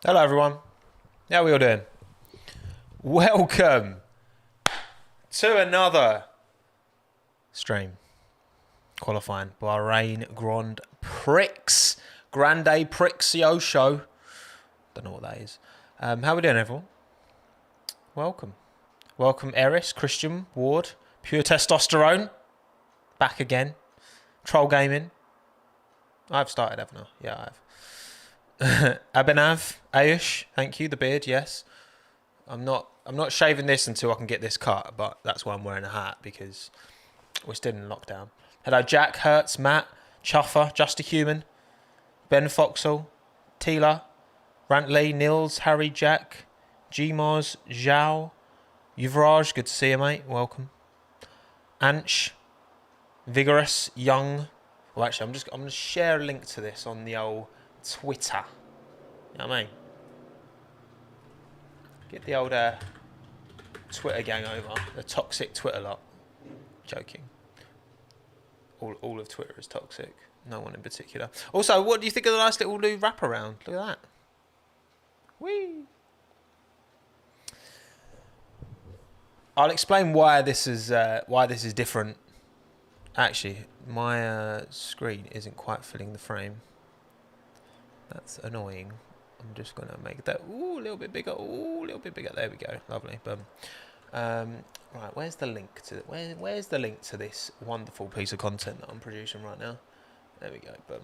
Hello everyone. How are we all doing? Welcome to another stream qualifying Bahrain Grand Prix. Grande Prixio show. Don't know what that is. How are we doing everyone? Welcome. Welcome Eris, Christian, Ward, Pure Testosterone. Back again. Troll Gaming. I've started, haven't I? Yeah, I have. Abhinav, Ayush, thank you. The beard, yes. I'm not shaving this until I can get this cut, but that's why I'm wearing a hat because we're still in lockdown. Hello, Jack, Hertz, Matt, Chuffer, Just a Human, Ben Foxall, Tila, Rantley, Nils, Harry, Jack, Gmos, Zhao, Yuvraj, good to see you, mate. Welcome. Anch, Vigorous, Young. Well, actually, I'm gonna share a link to this on the old Twitter. You know what I mean? Get the old Twitter gang over. The toxic Twitter lot. Joking. All of Twitter is toxic. No one in particular. Also, what do you think of the nice little new wraparound? Look at that. Whee! I'll explain why this is different. Actually, my screen isn't quite filling the frame. That's annoying. I'm just going to make that a little bit bigger. Ooh, a little bit bigger. There we go. Lovely. Boom. Right, where's the link to where's the link to this wonderful piece of content that I'm producing right now? There we go. Boom.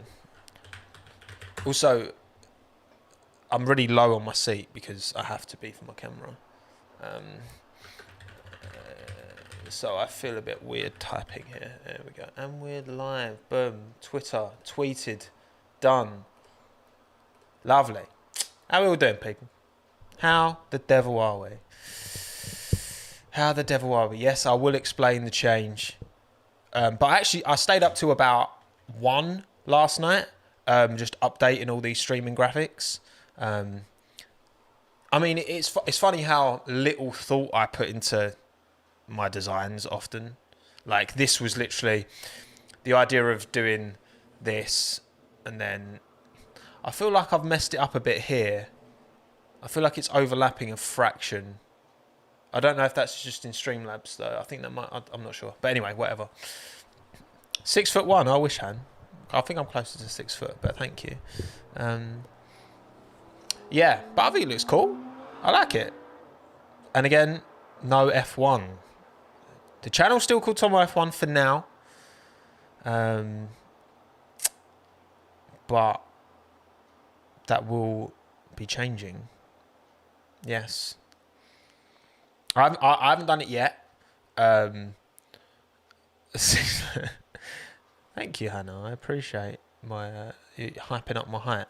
Also, I'm really low on my seat because I have to be for my camera. So I feel a bit weird typing here. There we go. And we're live. Boom. Twitter. Tweeted. Done. Lovely. How are we all doing, people? How the devil are we? How the devil are we? Yes, I will explain the change. But actually, I stayed up to about 1 last night, just updating all these streaming graphics. I mean, it's funny how little thought I put into my designs often. Like, this was literally the idea of doing this, and then I feel like I've messed it up a bit here. I feel like it's overlapping a fraction. I don't know if that's just in Streamlabs though. I think that might. I'm not sure. But anyway, whatever. 6'1". I wish, Han. I think I'm closer to 6 foot, but thank you. Yeah, but I think it looks cool. I like it. And again, no F1. The channel's still called Tommo F1 for now. But that will be changing. Yes. I haven't done it yet. Thank you, Hannah. I appreciate my you hyping up my height.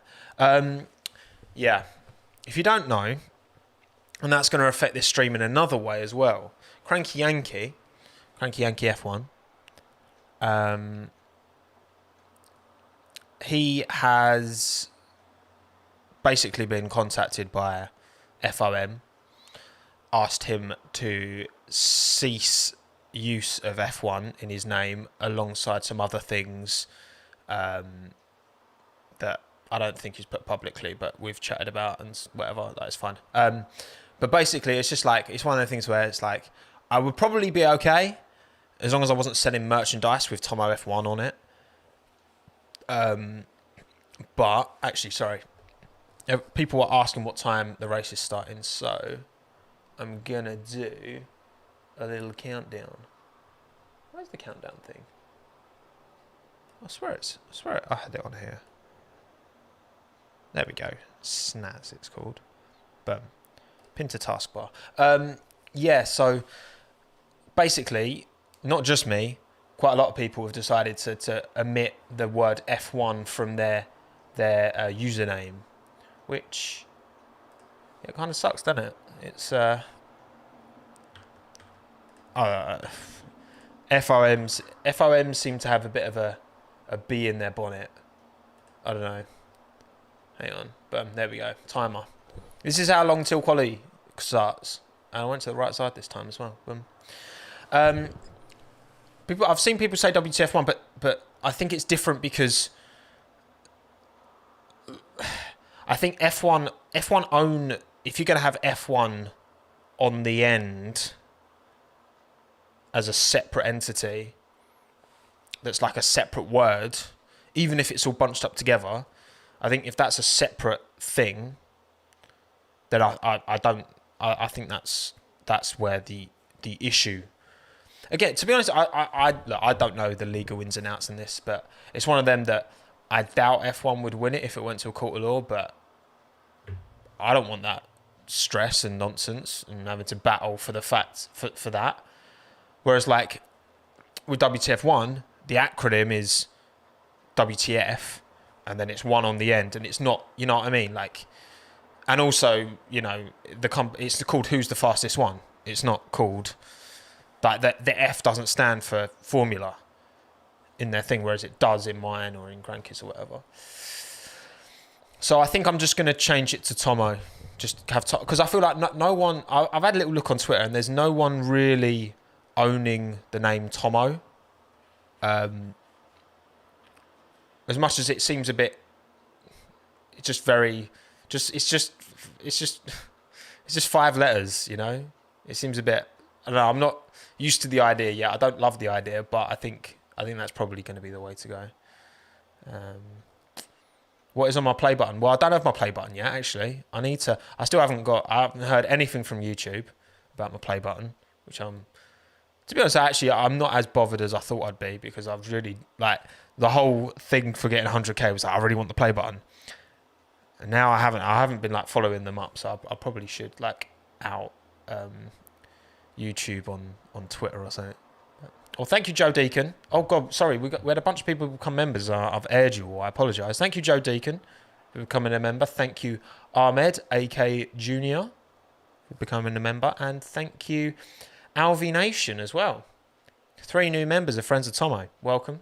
Yeah. If you don't know, and that's going to affect this stream in another way as well. Cranky Yankee F1. He has basically been contacted by FOM, asked him to cease use of F1 in his name alongside some other things that I don't think he's put publicly, but we've chatted about and whatever. That's fine. But basically, it's just like, it's one of the things where it's like, I would probably be okay as long as I wasn't selling merchandise with Tommo F1 on it. But actually, sorry. People were asking what time the race is starting, so I'm gonna do a little countdown. Where's the countdown thing? I swear I had it on here. There we go. Snaz, it's called. Boom. Pin to taskbar. Yeah, so basically, not just me, quite a lot of people have decided to omit the word F1 from their username, which it kind of sucks, doesn't it? It's FOMs seem to have a bit of a bee in their bonnet. I don't know. Hang on. Boom. There we go. Timer. This is how long till quality starts. And I went to the right side this time as well. Boom. I've seen people say WTF1, but I think it's different because I think F1 own, if you're going to have F1 on the end as a separate entity, that's like a separate word, even if it's all bunched up together, I think if that's a separate thing, then I think that's where the issue. Again, to be honest, I don't know the legal ins and outs in this, but it's one of them that I doubt F1 would win it if it went to a court of law, but I don't want that stress and nonsense and having to battle for the facts for that. Whereas like with WTF1, the acronym is WTF, and then it's one on the end, and it's not, you know what I mean? Like, and also, you know, it's called Who's the Fastest One. It's not called like the F doesn't stand for formula in their thing, whereas it does in mine or in grandkids or whatever. So I think I'm just going to change it to Tommo. Just have because I feel like no one. I've had a little look on Twitter, and there's no one really owning the name Tommo. As much as it seems a bit, it's just very, it's just 5 letters, you know. It seems a bit. I don't know. I'm not used to the idea yet. I don't love the idea, but I think that's probably going to be the way to go. What is on my play button? Well, I don't have my play button yet, actually. I still haven't heard anything from YouTube about my play button, which to be honest, I'm not as bothered as I thought I'd be, because I've really, like, the whole thing for getting 100k was like, I really want the play button. And now I haven't been like following them up, so I probably should like out YouTube on Twitter or something. Well, thank you, Joe Deacon. Oh God, sorry, we had a bunch of people become members. I've aired you all. I apologise. Thank you, Joe Deacon, for becoming a member. Thank you, Ahmed, AK Junior, for becoming a member, and thank you, Alvi Nation as well. 3 new members of Friends of Tommo. Welcome.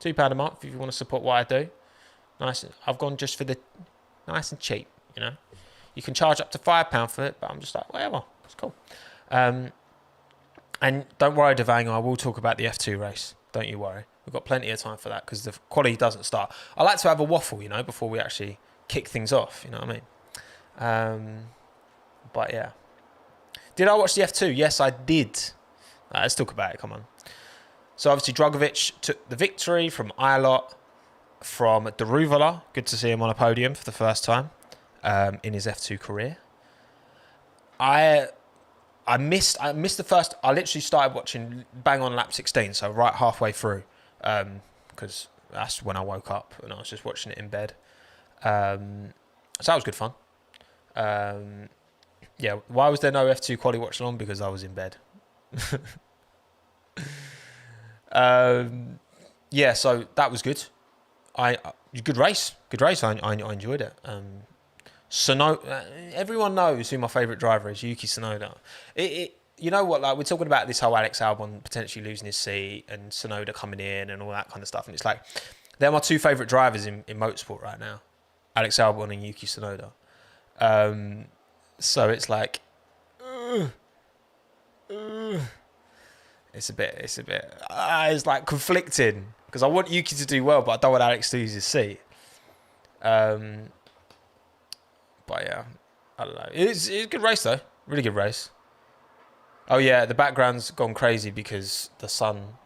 £2 a month if you want to support what I do. Nice. I've gone just for the nice and cheap. You know, you can charge up to £5 for it, but I'm just like, whatever. It's cool. And don't worry, Devang, I will talk about the F2 race. Don't you worry. We've got plenty of time for that because the quality doesn't start. I like to have a waffle, you know, before we actually kick things off. You know what I mean? But yeah. Did I watch the F2? Yes, I did. Let's talk about it. Come on. So obviously Drogovic took the victory from Ilott, from Daruvala. Good to see him on a podium for the first time in his F2 career. I missed the first. I literally started watching bang on lap 16, so right halfway through, because that's when I woke up and I was just watching it in bed. So that was good fun. Yeah, why was there no F2 quali watching on? Because I was in bed. Yeah, so that was good. Good race. I enjoyed it. Everyone knows who my favourite driver is, Yuki Tsunoda. You know what? Like, we're talking about this whole Alex Albon potentially losing his seat and Tsunoda coming in and all that kind of stuff. And it's like, they're my 2 favourite drivers in motorsport right now, Alex Albon and Yuki Tsunoda. So it's like, it's like conflicting because I want Yuki to do well, but I don't want Alex to lose his seat. But yeah, I don't know. It's a good race though. Really good race. Oh yeah, the background's gone crazy because the sun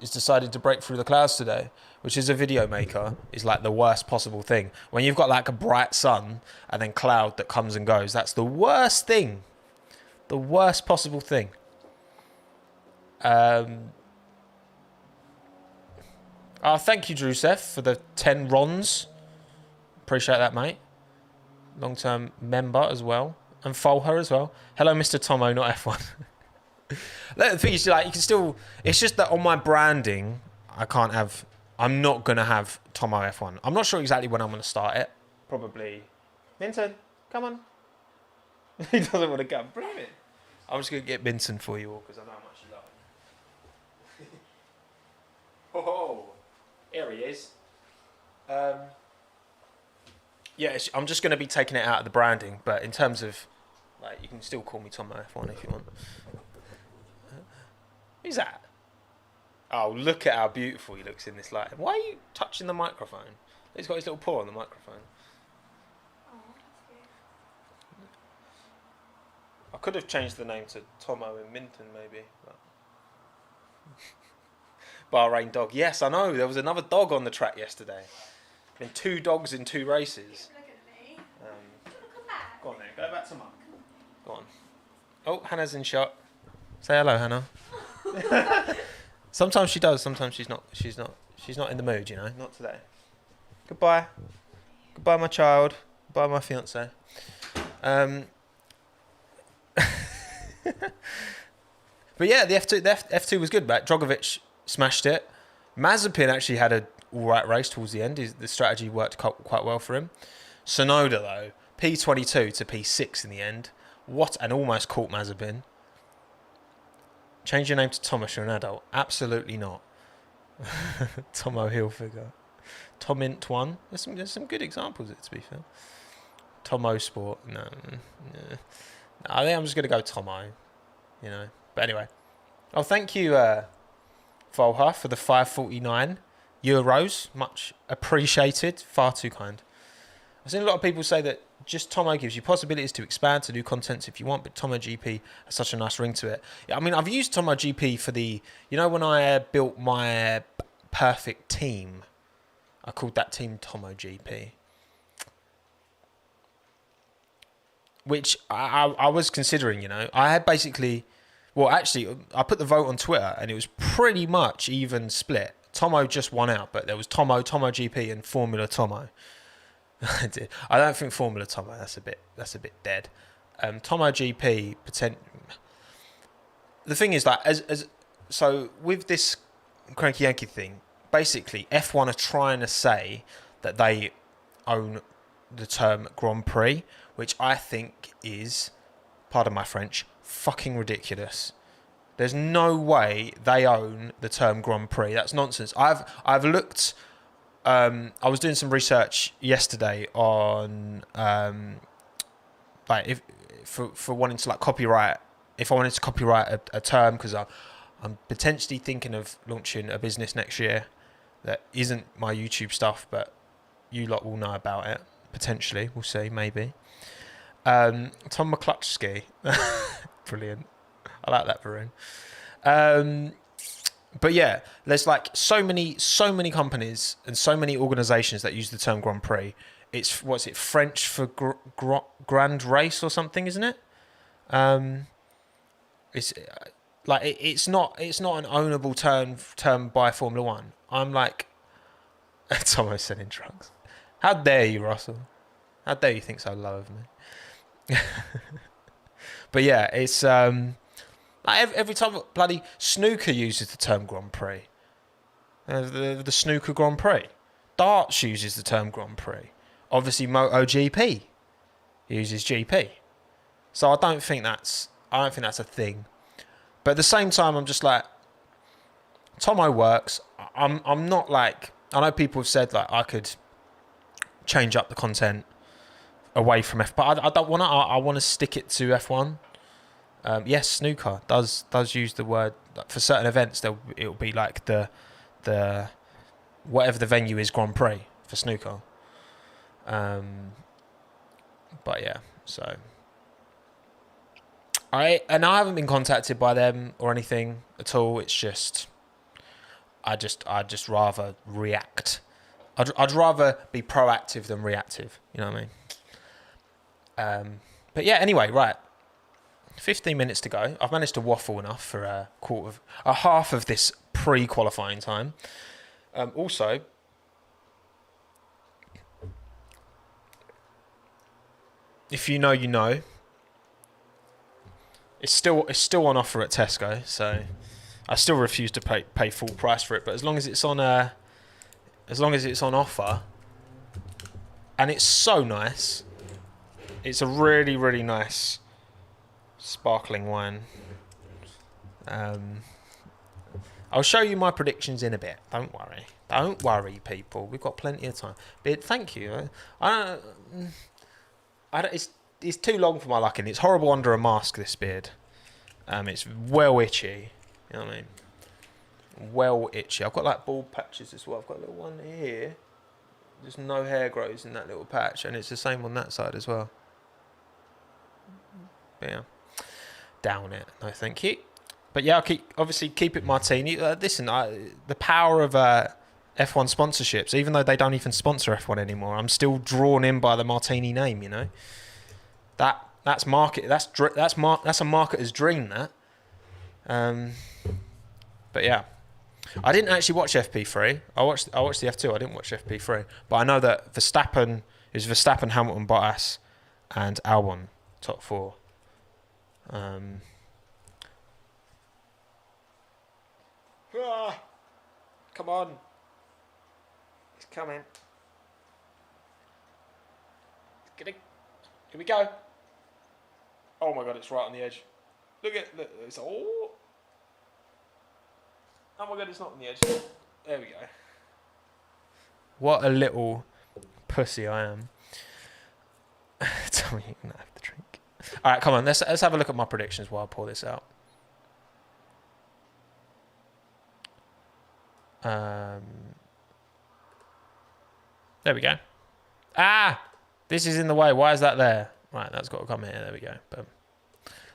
has decided to break through the clouds today, which is a video maker is like the worst possible thing. When you've got like a bright sun and then cloud that comes and goes, that's the worst thing. The worst possible thing. Thank you, Drusev, for the 10 rons. Appreciate that, mate. Long-term member as well. And Folher as well. Hello, Mr. Tommo, not F1. The thing is, like, you can still... It's just that on my branding, I'm not going to have Tommo F1. I'm not sure exactly when I'm going to start it. Probably... Minton, come on. He doesn't want to come. Bring him in. I'm just going to get Minton for you all, because I know how much you love him. Oh, here he is. Yeah, I'm just going to be taking it out of the branding, but in terms of, like, you can still call me Tommo F1 if you want. Who's that? Oh, look at how beautiful he looks in this light. Why are you touching the microphone? He's got his little paw on the microphone. could have changed the name to Tommo and Minton, maybe. But... Bahrain dog. Yes, I know. There was another dog on the track yesterday. Been 2 dogs in 2 races. Look at me. Come back. Go on then. Go back to Mum. Go on. Oh, Hannah's in shot. Say hello, Hannah. Sometimes she does. Sometimes she's not. She's not in the mood. You know. Not today. Goodbye. Goodbye, my child. Goodbye, my fiance. But yeah, the F2 was good, but Drogovic smashed it. Mazepin actually had a alright race towards the end. The strategy worked quite well for him. Sonoda though, P22 to P6 in the end. What, and almost caught Mazepin. Change your name to Thomas, you're an adult. Absolutely not. Tommo Hilfiger. Tomint 1. There's some good examples of it, to be fair. Tommo Sport. No. I think I'm just going to go Tommo. You know. But anyway. Oh, thank you, Volha, for the 549 euros. Much appreciated. Far too kind. I've seen a lot of people say that just Tommo gives you possibilities to expand to new contents if you want, but Tommo GP has such a nice ring to it. I mean, I've used Tommo GP for the... You know when I built my perfect team? I called that team Tommo GP. Which I was considering, you know. I had basically... Well, actually, I put the vote on Twitter, and it was pretty much even split. Tommo just won out, but there was Tommo GP, and Formula Tommo. I don't think Formula Tommo. That's a bit dead. Tommo GP The thing is that so with this Cranky Yankee thing, basically F1 are trying to say that they own the term Grand Prix, which I think is, pardon my French, fucking ridiculous. There's no way they own the term Grand Prix. That's nonsense. I've looked. I was doing some research yesterday on like if for wanting to like copyright. If I wanted to copyright a term, because I'm potentially thinking of launching a business next year that isn't my YouTube stuff, but you lot will know about it potentially. We'll see, maybe. Tom McClutchski, brilliant. I like that, Varun. But yeah, there's like so many companies and so many organisations that use the term Grand Prix. It's French for grand race or something, isn't it? It's like it's not an ownable term by Formula One. I'm like, it's almost selling drugs. How dare you, Russell? How dare you think so low of me? But yeah, it's like every time bloody snooker uses the term Grand Prix. The snooker Grand Prix. Darts uses the term Grand Prix. Obviously, MotoGP uses GP. So I don't think that's a thing. But at the same time, I'm just like, Tommo works. I'm not like, I know people have said like I could change up the content away from F, but I don't want to. I want to stick it to F1. Yes, snooker does use the word for certain events. It'll be like the whatever the venue is, Grand Prix for snooker. But yeah, so I haven't been contacted by them or anything at all. It's just I'd just rather react. I'd rather be proactive than reactive. You know what I mean? But yeah, anyway, right. 15 minutes to go. I've managed to waffle enough for a half of this pre-qualifying time. Also, if you know, you know. It's still on offer at Tesco, so I still refuse to pay full price for it. But as long as it's on offer, and it's so nice, it's a really, really nice sparkling wine. I'll show you my predictions in a bit. Don't worry, people. We've got plenty of time. But thank you. It's too long for my liking. It's horrible under a mask, this beard. It's well itchy. You know what I mean? Well itchy. I've got like bald patches as well. I've got a little one here. Just no hair grows in that little patch, and it's the same on that side as well. But yeah. Down it. No, thank you. But yeah, obviously keep it martini. Listen, the power of F1 sponsorships, even though they don't even sponsor F1 anymore, I'm still drawn in by the martini name. You know, that's market. That's a marketer's dream. That. But yeah, I didn't actually watch FP3. I watched the F2. I didn't watch FP3, but I know that Verstappen, Hamilton, Bottas, and Albon top 4. Come on. It's coming. Here we go. Oh my god, it's right on the edge. Look, it's all. Oh my god, it's not on the edge. There we go. What a little pussy I am. Tell me you can have the drink. Alright, come on, let's have a look at my predictions while I pour this out. There we go. This is in the way. Why is that there? Right, that's got to come here. There we go. Boom.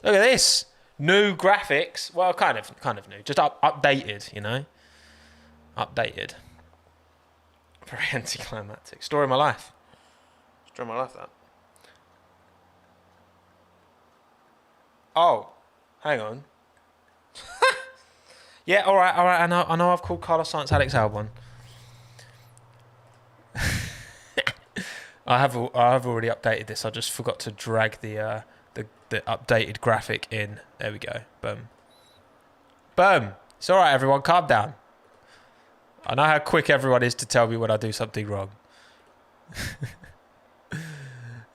Look at this. New graphics. Well, kind of new. Just updated, you know. Updated. Very anticlimactic. Story of my life. That. Oh, hang on. Yeah, all right. I know. I've called Carlos Sainz Alex Albon. I have already updated this. I just forgot to drag the updated graphic in. There we go. Boom. Boom. It's all right, everyone. Calm down. I know how quick everyone is to tell me when I do something wrong.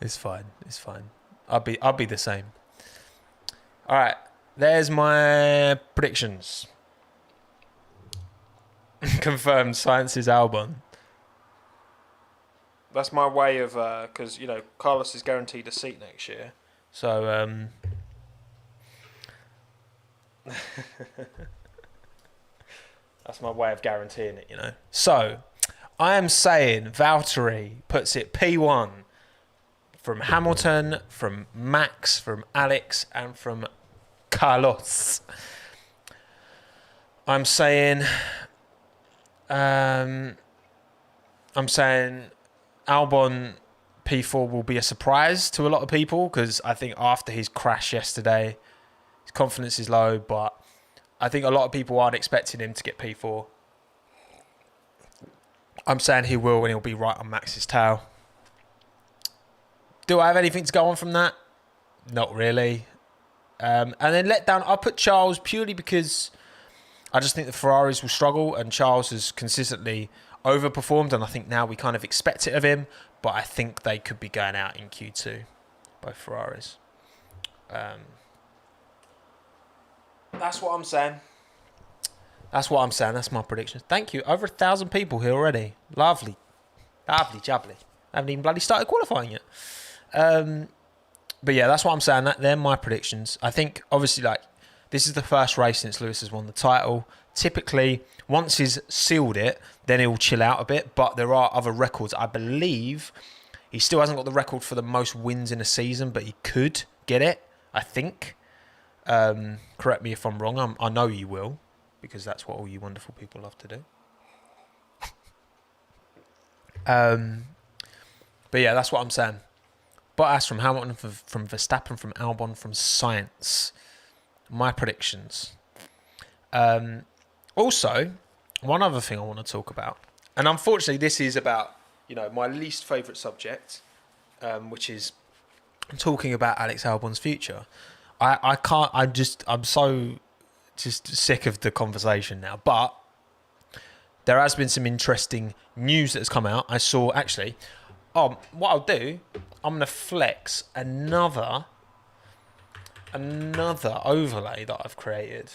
It's fine. I'll be the same. All right. There's my predictions. Confirmed. Science is Albon. That's my way of because you know Carlos is guaranteed a seat next year, so that's my way of guaranteeing it. You know, so I am saying Valtteri puts it P1 from Hamilton, from Max, from Alex, and from Carlos. I'm saying Albon P4 will be a surprise to a lot of people because I think after his crash yesterday, his confidence is low, but I think a lot of people aren't expecting him to get P4. I'm saying he will, and he'll be right on Max's tail. Do I have anything to go on from that? Not really. And then let down, I'll put Charles purely because I just think the Ferraris will struggle, and Charles has consistently overperformed, and I think now we kind of expect it of him, but I think they could be going out in Q2, both Ferraris. That's what I'm saying. That's my prediction. Thank you. Over 1,000 people here already. Lovely. Jubbly. I haven't even bloody started qualifying yet. But yeah, that's what I'm saying. They're my predictions. I think, obviously, like, this is the first race since Lewis has won the title. Typically, once he's sealed it, then he'll chill out a bit. But there are other records. I believe he still hasn't got the record for the most wins in a season, but he could get it, I think. Correct me if I'm wrong. I know you will, because that's what all you wonderful people love to do. But yeah, that's what I'm saying. Bottas from Hamilton, from Verstappen, from Albon, from Sainz. My predictions. Also, one other thing I want to talk about, and unfortunately this is about, you know, my least favourite subject, which is talking about Alex Albon's future. I'm so just sick of the conversation now, but there has been some interesting news that has come out. I saw, actually, what I'll do, I'm going to flex another overlay that I've created.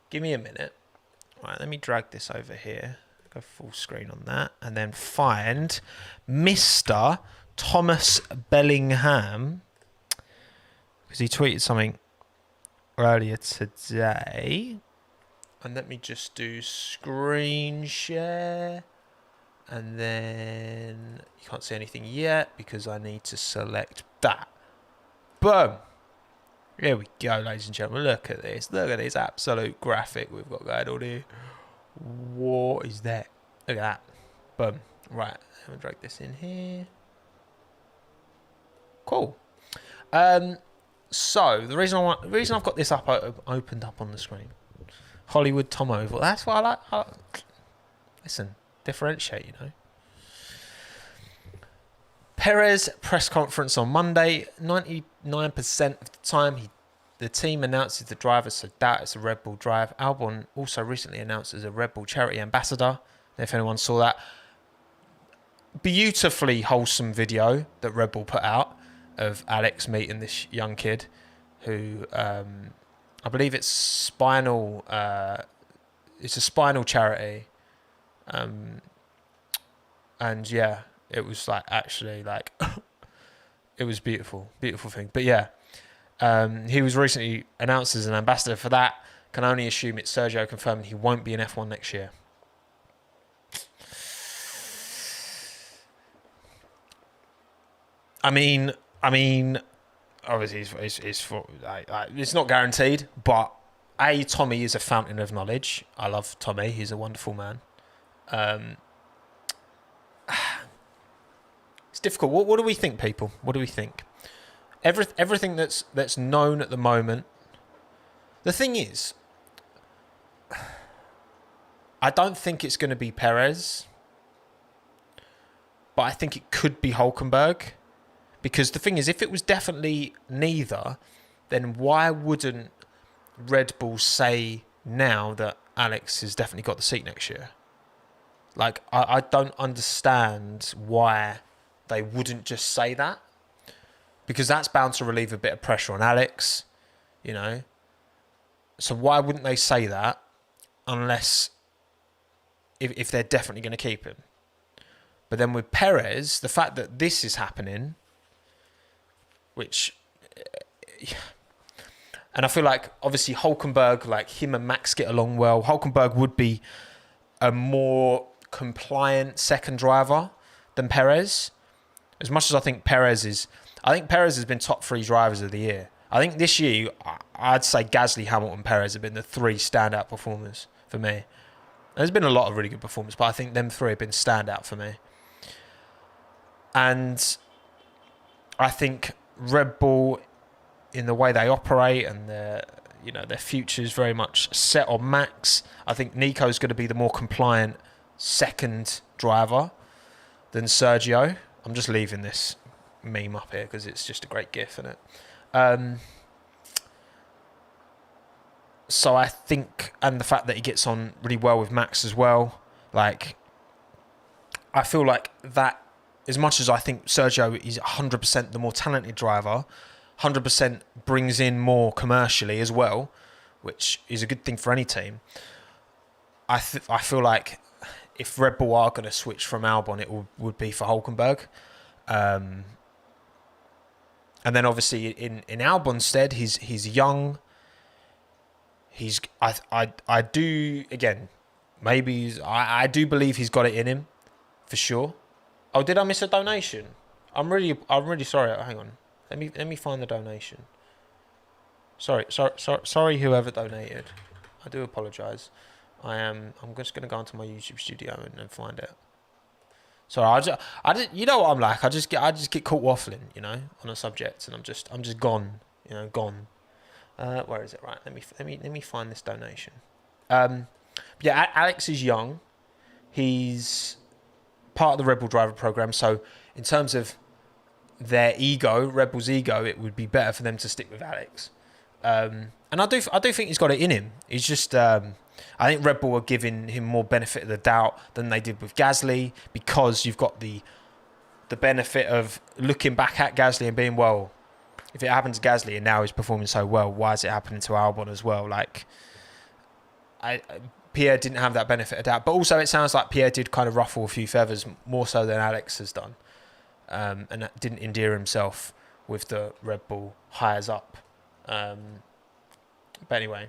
Give me a minute. Right, let me drag this over here. Go full screen on that. And then find Mr. Thomas Bellingham. Because he tweeted something earlier today. And let me just do screen share. And then you can't see anything yet because I need to select that. Boom. Here we go, ladies and gentlemen. Look at this. Look at this absolute graphic we've got going on here. What is that? Look at that. Boom. Right. Let me drag this in here. Cool. So the reason I've got this opened up on the screen. Hollywood Tommo. That's what I like. Listen, differentiate, you know. Perez press conference on Monday. 99% of the time, the team announces the driver, so that it's a Red Bull drive. Albon also recently announced as a Red Bull charity ambassador. If anyone saw that. Beautifully wholesome video that Red Bull put out of Alex meeting this young kid who, I believe it's spinal. It's a spinal charity. And yeah, it was like actually like it was beautiful thing. But yeah, he was recently announced as an ambassador for that. Can only assume it's Sergio confirming he won't be in F1 next year. I mean, obviously it's not guaranteed, but Tommy is a fountain of knowledge. I love Tommy; he's a wonderful man. It's difficult. What do we think, people? What do we think? Everything that's known at the moment. The thing is, I don't think it's going to be Perez, but I think it could be Hulkenberg. Because the thing is, if it was definitely neither, then why wouldn't Red Bull say now that Alex has definitely got the seat next year? Like, I don't understand why they wouldn't just say that. Because that's bound to relieve a bit of pressure on Alex, you know. So why wouldn't they say that unless if they're definitely going to keep him? But then with Perez, the fact that this is happening, which, and I feel like obviously Hulkenberg, like him and Max get along well. Hulkenberg would be a more compliant second driver than Perez. As much as I think Perez has been top 3 drivers of the year. I think this year, I'd say Gasly, Hamilton, Perez have been the 3 standout performers for me. There's been a lot of really good performers, but I think them 3 have been standout for me. And I think Red Bull, in the way they operate and their future is very much set on Max. I think Nico's going to be the more compliant second driver than Sergio. I'm just leaving this meme up here because it's just a great gif, isn't it? So I think, and the fact that he gets on really well with Max as well, like, I feel like that, as much as I think Sergio is 100% the more talented driver, 100% brings in more commercially as well, which is a good thing for any team. I feel like if Red Bull are going to switch from Albon, it would be for Hulkenberg. And then obviously in Albon's stead, he's young. I do believe he's got it in him, for sure. Oh, did I miss a donation? I'm really sorry. Hang on. Let me find the donation. Sorry whoever donated. I do apologise. I'm just going to go into my YouTube studio and find it. Sorry, you know what I'm like. I just get caught waffling, you know, on a subject, and I'm just gone, you know, gone. Where is it? Right. Let me find this donation. Yeah, Alex is young. He's part of the Red Bull driver program. So in terms of their ego, Red Bull's ego, it would be better for them to stick with Alex. And I do think he's got it in him. He's just, I think Red Bull are giving him more benefit of the doubt than they did with Gasly, because you've got the benefit of looking back at Gasly and being, well, if it happened to Gasly and now he's performing so well, why is it happening to Albon as well? Like, Pierre didn't have that benefit of doubt, but also it sounds like Pierre did kind of ruffle a few feathers more so than Alex has done, and that didn't endear himself with the Red Bull hires up. But anyway,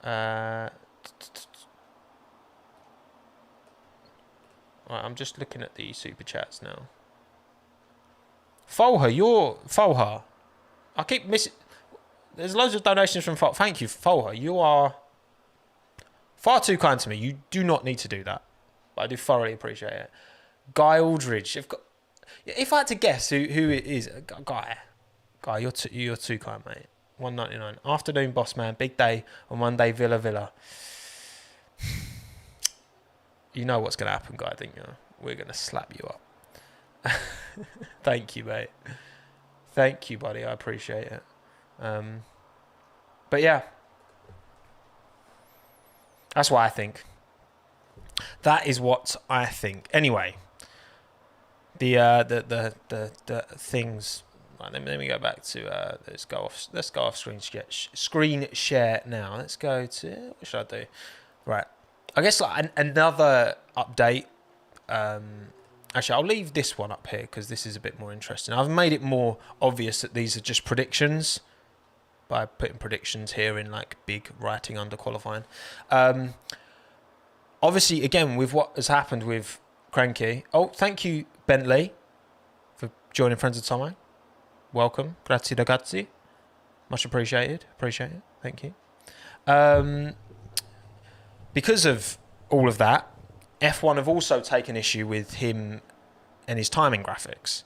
right, I'm just looking at the super chats now. Folha. I keep missing. There's loads of donations from Folha. Thank you, Folha. You are far too kind to me. You do not need to do that. But I do thoroughly appreciate it. Guy Aldridge. If I had to guess who it is, Guy, you're too kind, mate. 1.99. Afternoon, boss man. Big day on Monday. Villa. You know what's gonna happen, Guy, don't you? We're gonna slap you up. Thank you, mate. Thank you, buddy. I appreciate it. But yeah, that's what I think. That is what I think. Anyway, the things. Right, let me go back to let's go off screen share now. Let's go to what should I do? Right, I guess like another update. Actually, I'll leave this one up here because this is a bit more interesting. I've made it more obvious that these are just predictions by putting predictions here in like big writing under qualifying. Obviously, again, with what has happened with Cranky. Oh, thank you, Bentley, for joining Friends of Tommo. Welcome. Grazie ragazzi. Much appreciated. Appreciate it. Thank you. Because of all of that, F1 have also taken issue with him and his timing graphics,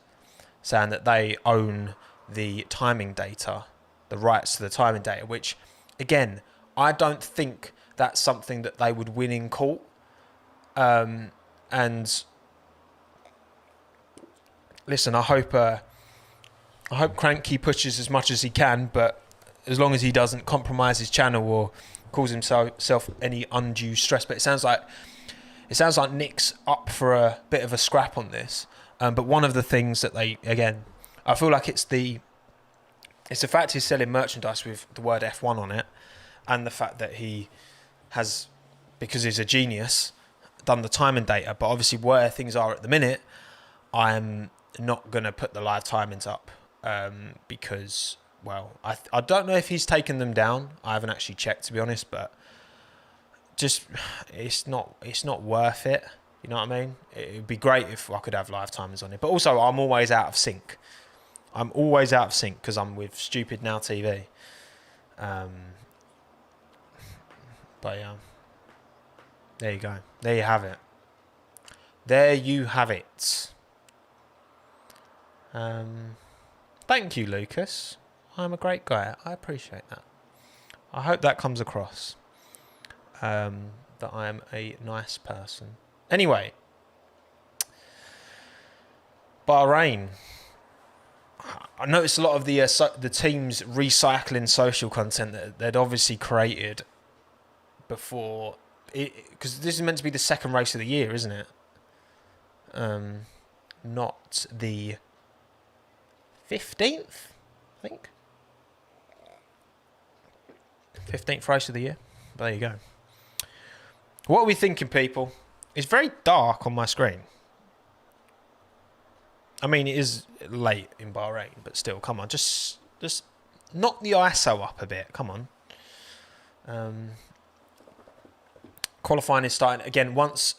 saying that they own the timing data, the rights to the timing data, which, again, I don't think that's something that they would win in court. And listen, I hope Cranky pushes as much as he can, but as long as he doesn't compromise his channel or cause himself any undue stress. But it sounds like Nick's up for a bit of a scrap on this. But one of the things that I feel like it's the fact he's selling merchandise with the word F1 on it, and the fact that he has, because he's a genius, done the timing data. But obviously where things are at the minute, I'm not going to put the live timings up because, well, I don't know if he's taken them down. I haven't actually checked, to be honest, but just it's not worth it. You know what I mean? It would be great if I could have live timers on it. But also, I'm always out of sync. Because I'm with stupid Now TV. But yeah, there you go. There you have it. Thank you, Lucas. I'm a great guy. I appreciate that. I hope that comes across. That I am a nice person. Anyway, Bahrain. I noticed a lot of the teams recycling social content that they'd obviously created before, because this is meant to be the second race of the year, isn't it? Not the 15th, I think. 15th race of the year. There you go. What are we thinking, people? It's very dark on my screen. I mean, it is late in Bahrain, but still, come on, just knock the ISO up a bit. Come on. Qualifying is starting again. Once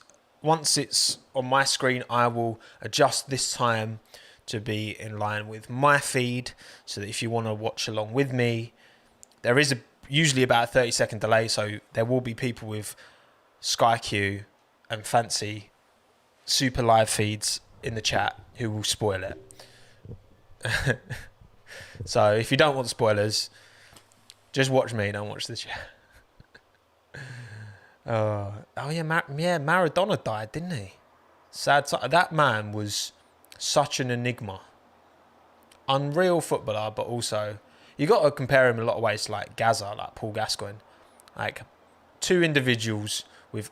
it's on my screen, I will adjust this time to be in line with my feed, so that if you want to watch along with me, there is usually about a 30-second delay, so there will be people with Sky Q and fancy super live feeds in the chat who will spoil it. So if you don't want spoilers, just watch me, don't watch the chat. Maradona died, didn't he? Sad. That man was such an enigma. Unreal footballer, but also you got to compare him in a lot of ways to like Gaza, like Paul Gascoigne. Like two individuals with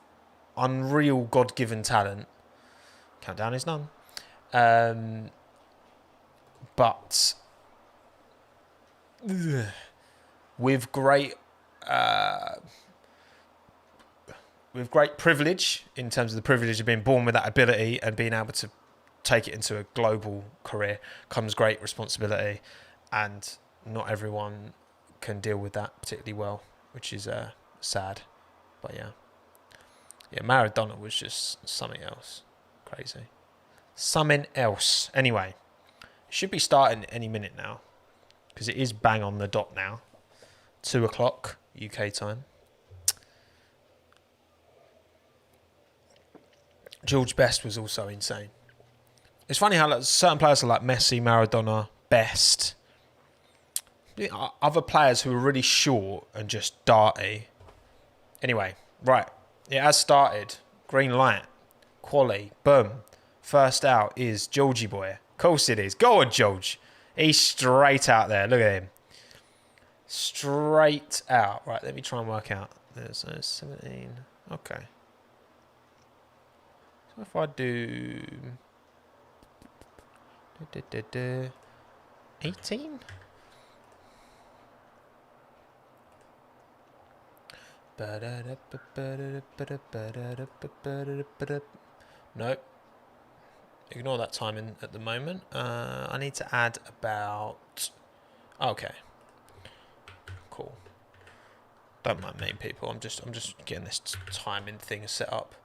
unreal God-given talent. Countdown is done. But with great privilege, in terms of the privilege of being born with that ability and being able to take it into a global career, comes great responsibility, and not everyone can deal with that particularly well, which is sad. But yeah, Maradona was just something else. Crazy. Something else. Anyway, it should be starting any minute now. because it is bang on the dot now. 2 o'clock UK time. George Best was also insane. It's funny how like, certain players are like Messi, Maradona, Best. Other players who are really short and just darty. Anyway, right. It has started. Green light. Quali. Boom. First out is Georgie boy. Of course it is. Go on, George. He's straight out there. Look at him. Straight out. Right, let me try and work out. There's 17. Okay. So if I do 18? Nope. Ignore that timing at the moment. I need to add about... Okay. Cool. Don't mind me, people. I'm just getting this timing thing set up.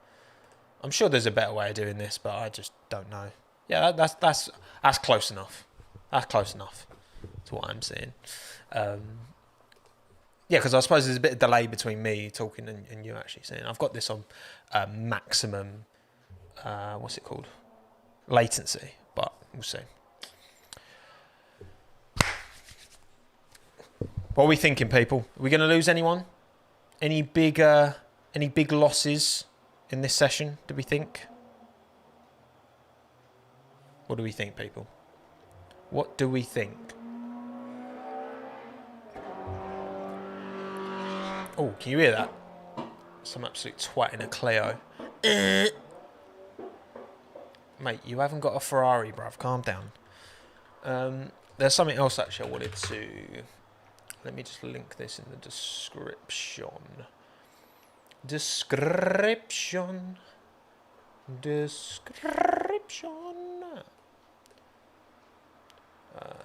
I'm sure there's a better way of doing this, but I just don't know. Yeah, that's close enough. That's close enough to what I'm seeing. Yeah, because I suppose there's a bit of delay between me talking and you actually seeing. I've got this on maximum, what's it called? Latency, but we'll see. What are we thinking, people? Are we going to lose anyone? Any big losses in this session, do we think? What do we think, people? What do we think? Oh, can you hear that? Some absolute twat in a Clio. Mate, you haven't got a Ferrari, bruv. Calm down. There's something else actually I wanted to... Let me just link this in the description. Description.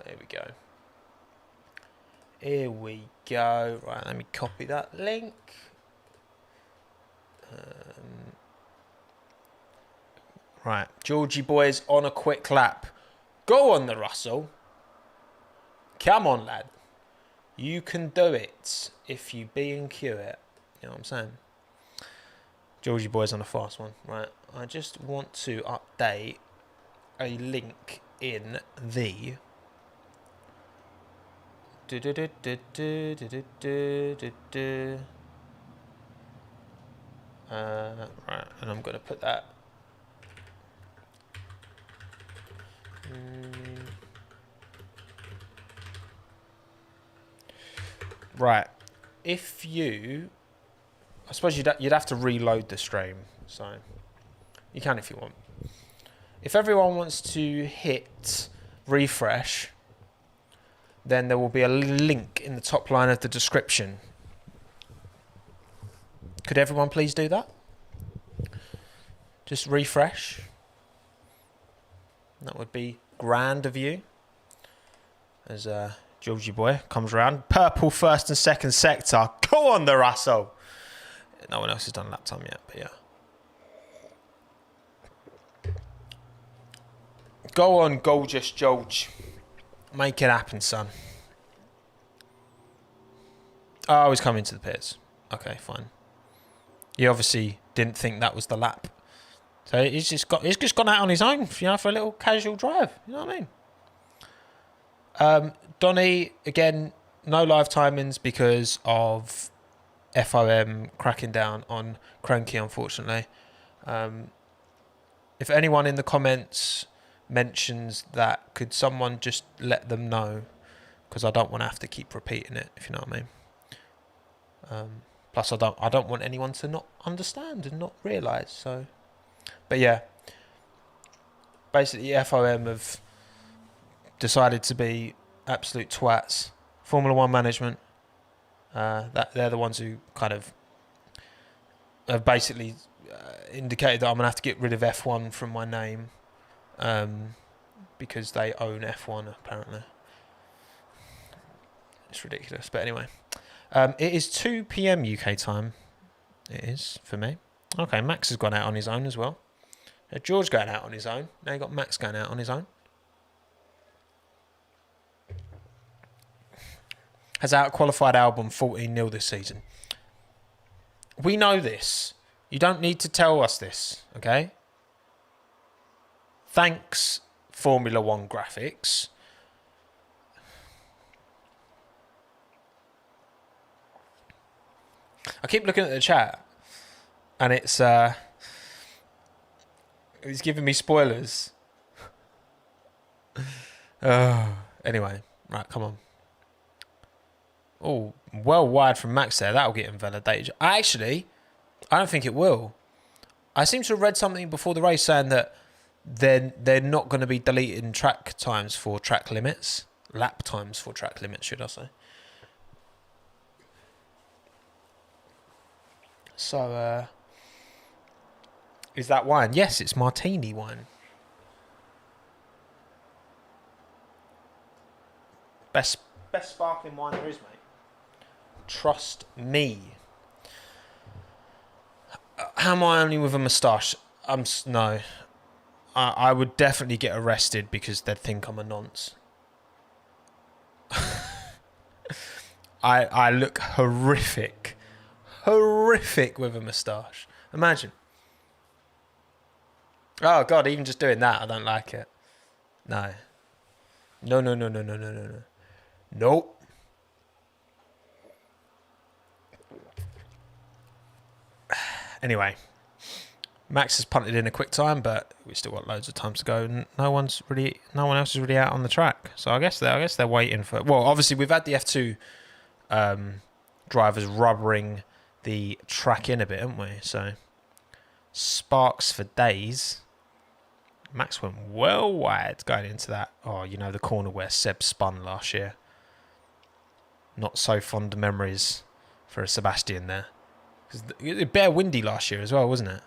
Here we go. Here we go. Right, let me copy that link. Right, Georgie boys on a quick lap. Go on the Russell. Come on, lad. You can do it if you B&Q it. You know what I'm saying? Georgie boys on a fast one. Right, I just want to update a link in the... right, and I'm going to put that... Right, if you... I suppose you'd have to reload the stream, so you can if you want. If everyone wants to hit refresh, then there will be a link in the top line of the description. Could everyone please do that? Just refresh. That would be grand of you. As Georgie boy comes around. Purple first and second sector. Go on the Russell. No one else has done lap time yet, but yeah. Go on, gorgeous George. Make it happen, son. Oh, he's coming to the pits. Okay, fine. He obviously didn't think that was the lap. So he's just gone out on his own, you know, for a little casual drive. You know what I mean? Donny, again, no live timings because of FOM cracking down on Cranky, unfortunately. If anyone in the comments mentions that, could someone just let them know? Because I don't want to have to keep repeating it, if you know what I mean. Plus, I don't want anyone to not understand and not realise. So, but yeah, basically, FOM have decided to be absolute twats. Formula One management. That they're the ones who kind of have basically indicated that I'm gonna have to get rid of F1 from my name, because they own F1 apparently. It's ridiculous, but anyway, it is 2 p.m. UK time. It is for me. Okay, Max has gone out on his own as well. George going out on his own. Now you got Max going out on his own. has out-qualified Albon 14-0 this season. We know this. You don't need to tell us this, okay? Thanks, Formula One graphics. I keep looking at the chat, and it's giving me spoilers. Anyway, right, come on. Oh, well wide from Max there. That'll get invalidated. I don't think it will. I seem to have read something before the race saying that they're not going to be deleting track times for track limits. Lap times for track limits, should I say. So, is that wine? Yes, it's martini wine. Best sparkling wine there is, mate. Trust me. How am I only with a moustache? No. I would definitely get arrested because they'd think I'm a nonce. I look horrific. Horrific with a moustache. Imagine. Oh, God, even just doing that, I don't like it. No. No. Nope. Anyway, Max has punted in a quick time, but we still got loads of time to go. No one else is really out on the track. So I guess they're waiting for. Well, obviously we've had the F2 drivers rubbering the track in a bit, haven't we? So sparks for days. Max went well wide going into that. Oh, the corner where Seb spun last year. Not so fond of memories for a Sebastian there. It was bare windy last year as well, wasn't it?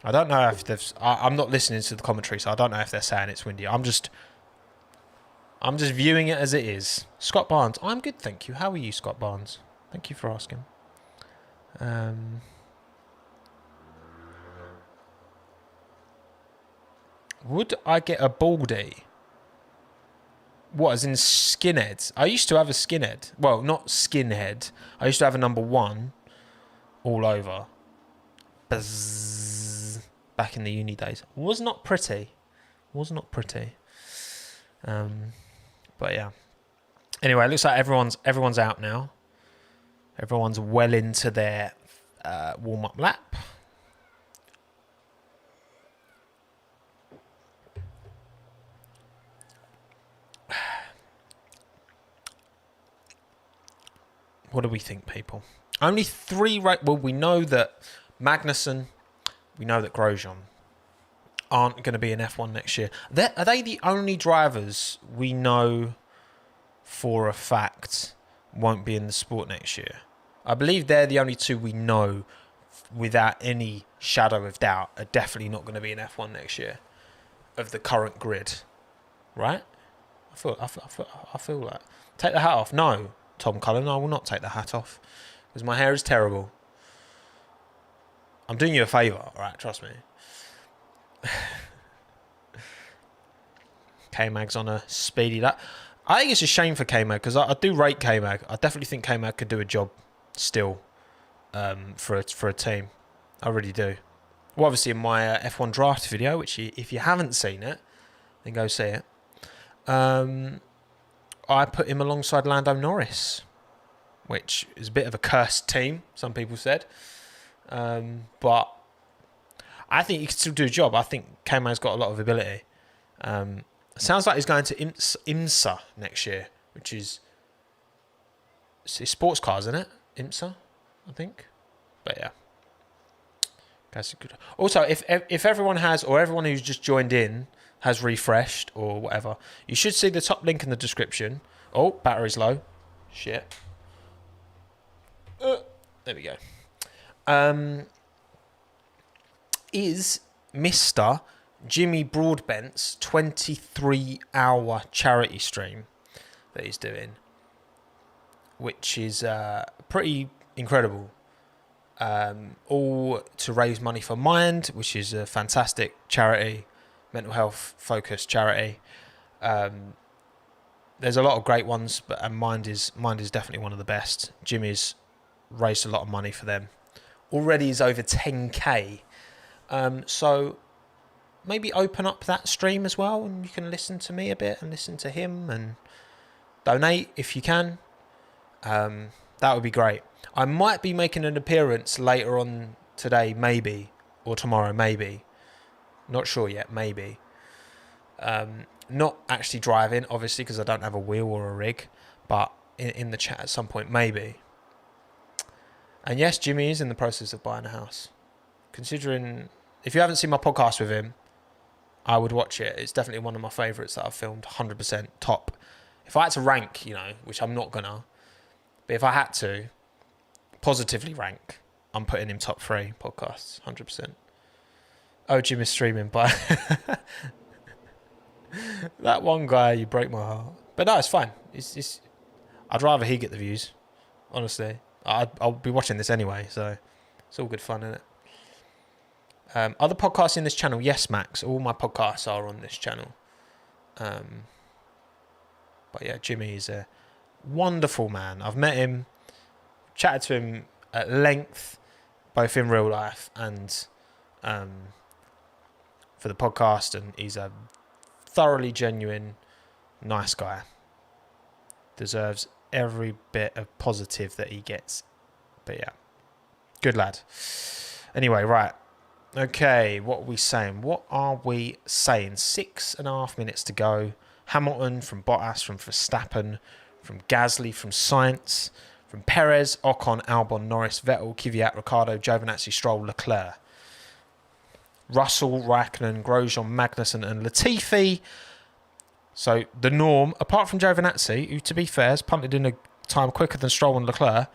I don't know if they've... I'm not listening to the commentary, so I don't know if they're saying it's windy. I'm just viewing it as it is. Scott Barnes. I'm good, thank you. How are you, Scott Barnes? Thank you for asking. Would I get a baldy? What, as in skinhead? I used to have a skinhead. Well, not skinhead. I used to have a number 1 all over. Buzz. Back in the uni days. Was not pretty. But yeah. Anyway, it looks like everyone's out now. Everyone's well into their warm-up lap. What do we think, people? Only 3... Well, we know that Magnussen, we know that Grosjean aren't going to be in F1 next year. Are they the only drivers we know for a fact won't be in the sport next year? I believe they're the only 2 we know without any shadow of doubt are definitely not going to be in F1 next year of the current grid. Right? I feel like... Take the hat off. No, Tom Cullen, I will not take the hat off because my hair is terrible. I'm doing you a favour, alright, trust me. K-Mag's on a speedy lap. I think it's a shame for K-Mag because I do rate K-Mag. I definitely think K-Mag could do a job still for a team. I really do. Well, obviously in my F1 draft video, which if you haven't seen it, then go see it. I put him alongside Lando Norris, which is a bit of a cursed team, some people said. But I think he can still do a job. I think K-Mag's got a lot of ability. Sounds like he's going to IMSA next year, which is sports cars, isn't it? IMSA, I think. But yeah. That's good. Also, if everyone has, or everyone who's just joined in has refreshed or whatever, you should see the top link in the description. Oh, battery's low. Shit. There we go. Is Mr. Jimmy Broadbent's 23-hour charity stream that he's doing, which is pretty incredible. All to raise money for Mind, which is a fantastic charity, mental health focused charity. there's a lot of great ones, and Mind is definitely one of the best. Jimmy's raised a lot of money for them. Already is over 10k. So maybe open up that stream as well, and you can listen to me a bit and listen to him and donate if you can. That would be great. I might be making an appearance later on today, maybe, or tomorrow, maybe. Not sure yet, maybe. Not actually driving, obviously, because I don't have a wheel or a rig, but in the chat at some point, maybe. And yes, Jimmy is in the process of buying a house. Considering, if you haven't seen my podcast with him, I would watch it. It's definitely one of my favourites that I've filmed, 100% top. If I had to rank, which I'm not gonna, but if I had to positively rank, I'm putting him top 3 podcasts, 100%. Oh, Jimmy's streaming, but that one guy, you break my heart. But no, it's fine. It's I'd rather he get the views, honestly. I'll be watching this anyway, so it's all good fun, isn't it? Other podcasts in this channel, yes, Max. All my podcasts are on this channel. But yeah, Jimmy is a wonderful man. I've met him, chatted to him at length, both in real life and for the podcast, and he's a thoroughly genuine, nice guy. Deserves every bit of positive that he gets. But yeah, good lad. Anyway, right. Okay, what are we saying? 6.5 minutes to go. Hamilton from Bottas, from Verstappen, from Gasly, from Sainz, from Perez, Ocon, Albon, Norris, Vettel, Kvyat, Ricciardo, Giovinazzi, Stroll, Leclerc. Russell, Raikkonen, Grosjean, Magnussen and Latifi. So the norm, apart from Giovinazzi, who to be fair has punted in a time quicker than Stroll and Leclerc,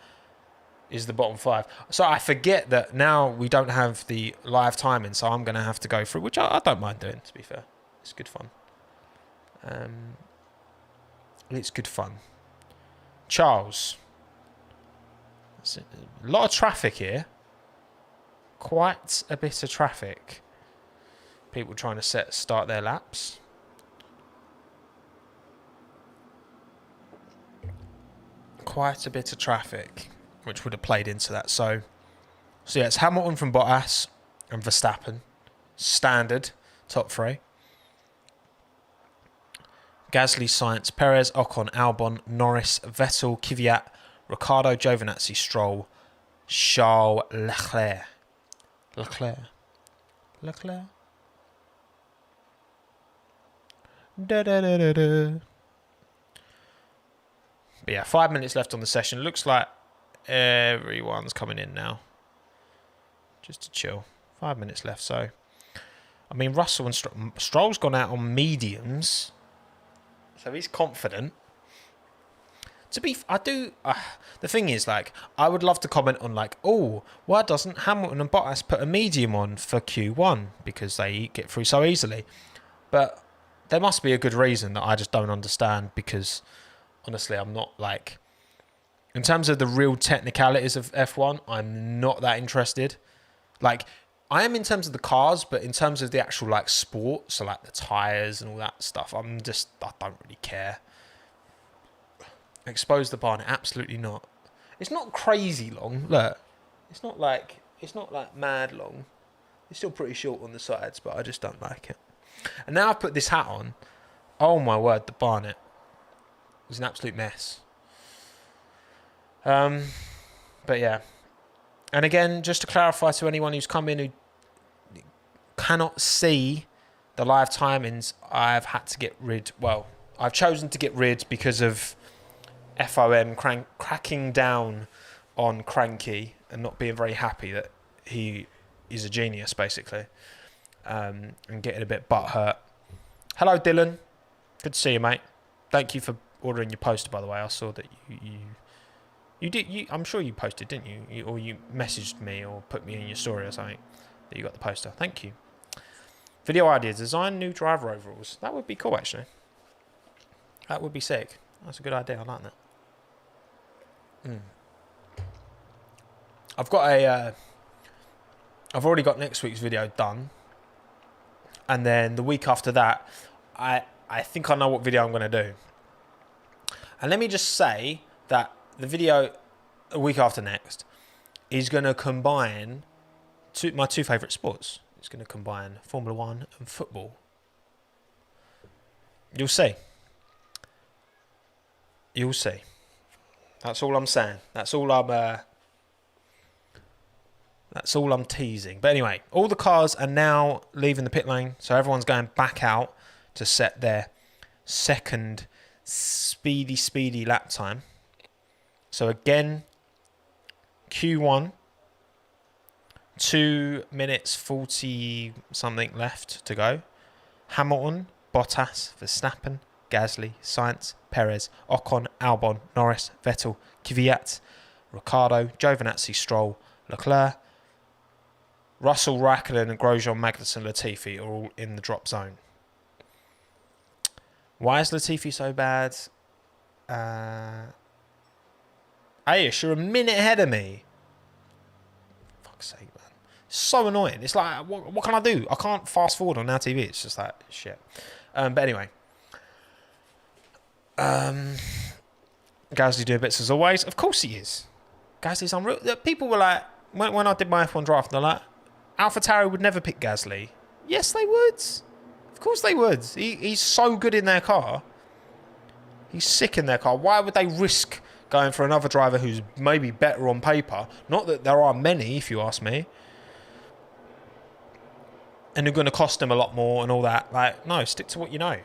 is the bottom 5. So I forget that now we don't have the live timing, so I'm going to have to go through, which I don't mind doing, to be fair. It's good fun. It's good fun. Charles. A lot of traffic here. Quite a bit of traffic. People trying to start their laps. Quite a bit of traffic, which would have played into that. So yeah, it's Hamilton from Bottas and Verstappen. Standard, top 3. Gasly, Sainz, Perez, Ocon, Albon, Norris, Vettel, Kvyat, Ricciardo, Giovinazzi, Stroll, Charles Leclerc. Leclerc. Da, da, da, da, da. But yeah, 5 minutes left on the session. Looks like everyone's coming in now. Just to chill. 5 minutes left. So, I mean, Russell and Stroll's gone out on mediums. So he's confident. The thing is, like, I would love to comment on, like, oh, why doesn't Hamilton and Bottas put a medium on for Q1? Because they get through so easily. But there must be a good reason that I just don't understand, because honestly, I'm not, like, in terms of the real technicalities of F1, I'm not that interested. Like, I am in terms of the cars, but in terms of the actual, like, sport, so, like, the tyres and all that stuff, I don't really care. Expose the barn, absolutely not. It's not crazy long, look. It's not like mad long. It's still pretty short on the sides, but I just don't like it. And now I've put this hat on. Oh my word, the Barnet was an absolute mess. But yeah. And again, just to clarify to anyone who's come in who cannot see the live timings, I've chosen to get rid because of FOM cracking down on Cranky and not being very happy that he is a genius, basically, and getting a bit butthurt. Hello, Dylan. Good to see you, mate. Thank you for ordering your poster, by the way. I saw that you did. I'm sure you posted, didn't you? Or you messaged me or put me in your story or something that you got the poster. Thank you. Video ideas: design new driver overalls. That would be cool, actually. That would be sick. That's a good idea. I like that. I've already got next week's video done, and then the week after that, I think I know what video I'm going to do. And let me just say that the video a week after next is going to combine my two favourite sports. It's going to combine Formula 1 and football. You'll see. You'll see. That's all I'm saying. That's all I'm teasing. But anyway, all the cars are now leaving the pit lane, so everyone's going back out to set their second speedy lap time. So again, Q1, 2 minutes 40 something left to go. Hamilton, Bottas, Verstappen, Gasly, Sainz, Perez, Ocon, Albon, Norris, Vettel, Kvyat, Ricciardo, Giovinazzi, Stroll, Leclerc, Russell, Raikkonen, and Grosjean, Magnussen, Latifi are all in the drop zone. Why is Latifi so bad? Ayush, you're a minute ahead of me. Fuck's sake, man. So annoying. It's like, what can I do? I can't fast forward on Now TV. It's just like, shit. But anyway. Gasly doing bits as always. Of course he is. Gasly's unreal. People were like, when I did my F1 draft, they're like, AlphaTauri would never pick Gasly. Yes, they would. Of course they would. He's so good in their car. He's sick in their car. Why would they risk going for another driver who's maybe better on paper? Not that there are many, if you ask me. And they're going to cost them a lot more and all that. Like, no, stick to what you know.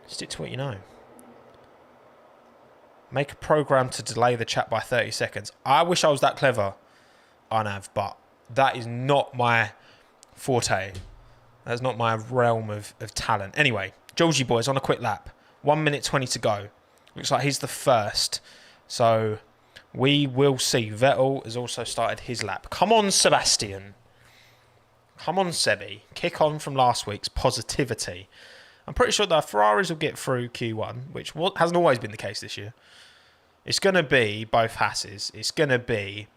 Stick to what you know. Make a program to delay the chat by 30 seconds. I wish I was that clever, Arnav, but that is not my forte. That's not my realm of talent. Anyway, Georgie boys on a quick lap. 1 minute 20 to go. Looks like he's the first. So we will see. Vettel has also started his lap. Come on, Sebastian. Come on, Sebi. Kick on from last week's positivity. I'm pretty sure the Ferraris will get through Q1, which hasn't always been the case this year. It's going to be both Hasses. It's going to be...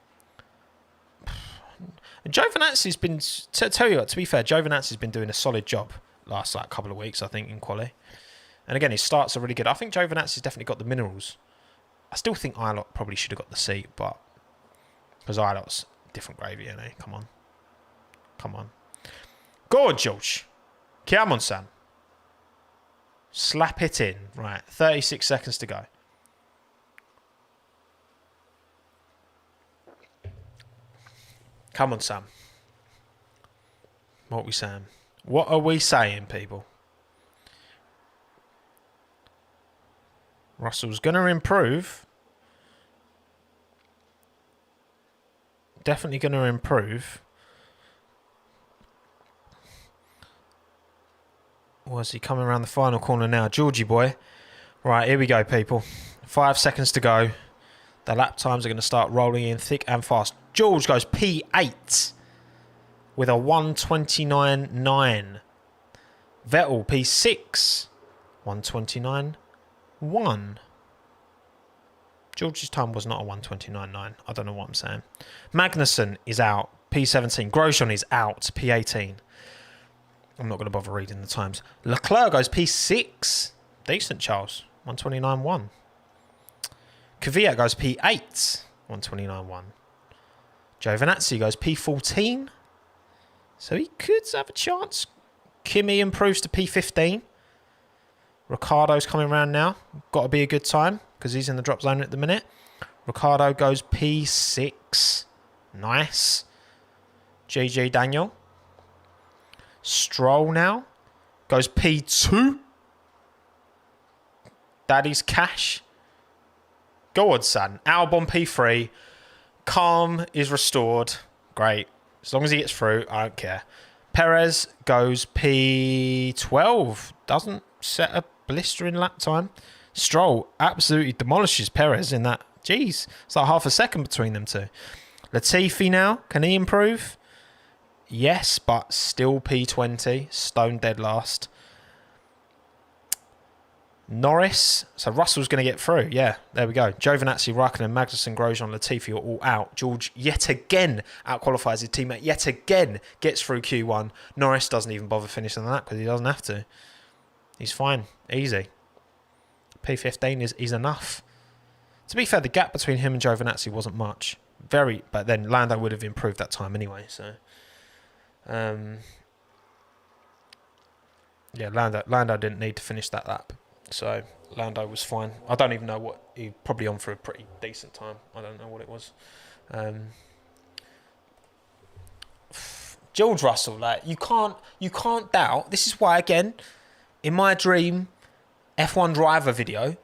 Giovinazzi's been... Tell you what, to be fair, Giovinazzi's been doing a solid job last couple of weeks, I think, in quali. And again, his starts are really good. I think Giovinazzi's definitely got the minerals. I still think Ilott probably should have got the seat, but... Because Ilott's different gravy, you know. Come on. Come on. Go on, George. Come on, Sam. Slap it in. Right, 36 seconds to go. Come on, Sam. What are we saying? What are we saying, people? Russell's going to improve. Definitely going to improve. Was he coming around the final corner now? Georgie boy. Right, here we go, people. 5 seconds to go. The lap times are going to start rolling in thick and fast. George goes P8 with a 1:29.9. Vettel P6, 1:29.1. George's time was not a 1:29.9. I don't know what I'm saying. Magnussen is out, P17. Grosjean is out, P18. I'm not going to bother reading the times. Leclerc goes P6. Decent, Charles. 1:29.1. Kvyat goes P8. 1:29.1. Giovinazzi goes P14. So he could have a chance. Kimi improves to P15. Ricciardo's coming around now. Got to be a good time because he's in the drop zone at the minute. Ricciardo goes P6. Nice. GG Daniel. Stroll now goes P2. Daddy's cash. Go on, son. Albon P3. Calm is restored. Great. As long as he gets through, I don't care. Perez goes P12. Doesn't set a blistering lap time. Stroll absolutely demolishes Perez in that. Jeez. It's like half a second between them two. Latifi now. Can he improve? Yes, but still P20. Stone dead last. Norris. So Russell's going to get through. Yeah, there we go. Giovinazzi, Raikkonen, Magnussen, Grosjean, Latifi are all out. George yet again outqualifies his teammate. Yet again gets through Q1. Norris doesn't even bother finishing that because he doesn't have to. He's fine. Easy. P15 is enough. To be fair, the gap between him and Giovinazzi wasn't much. But then Lando would have improved that time anyway. So, yeah, Lando didn't need to finish that lap. So Lando was fine. I don't even know what he probably on for a pretty decent time. I don't know what it was. George Russell, like you can't doubt. This is why, again, in my dream F1 driver video,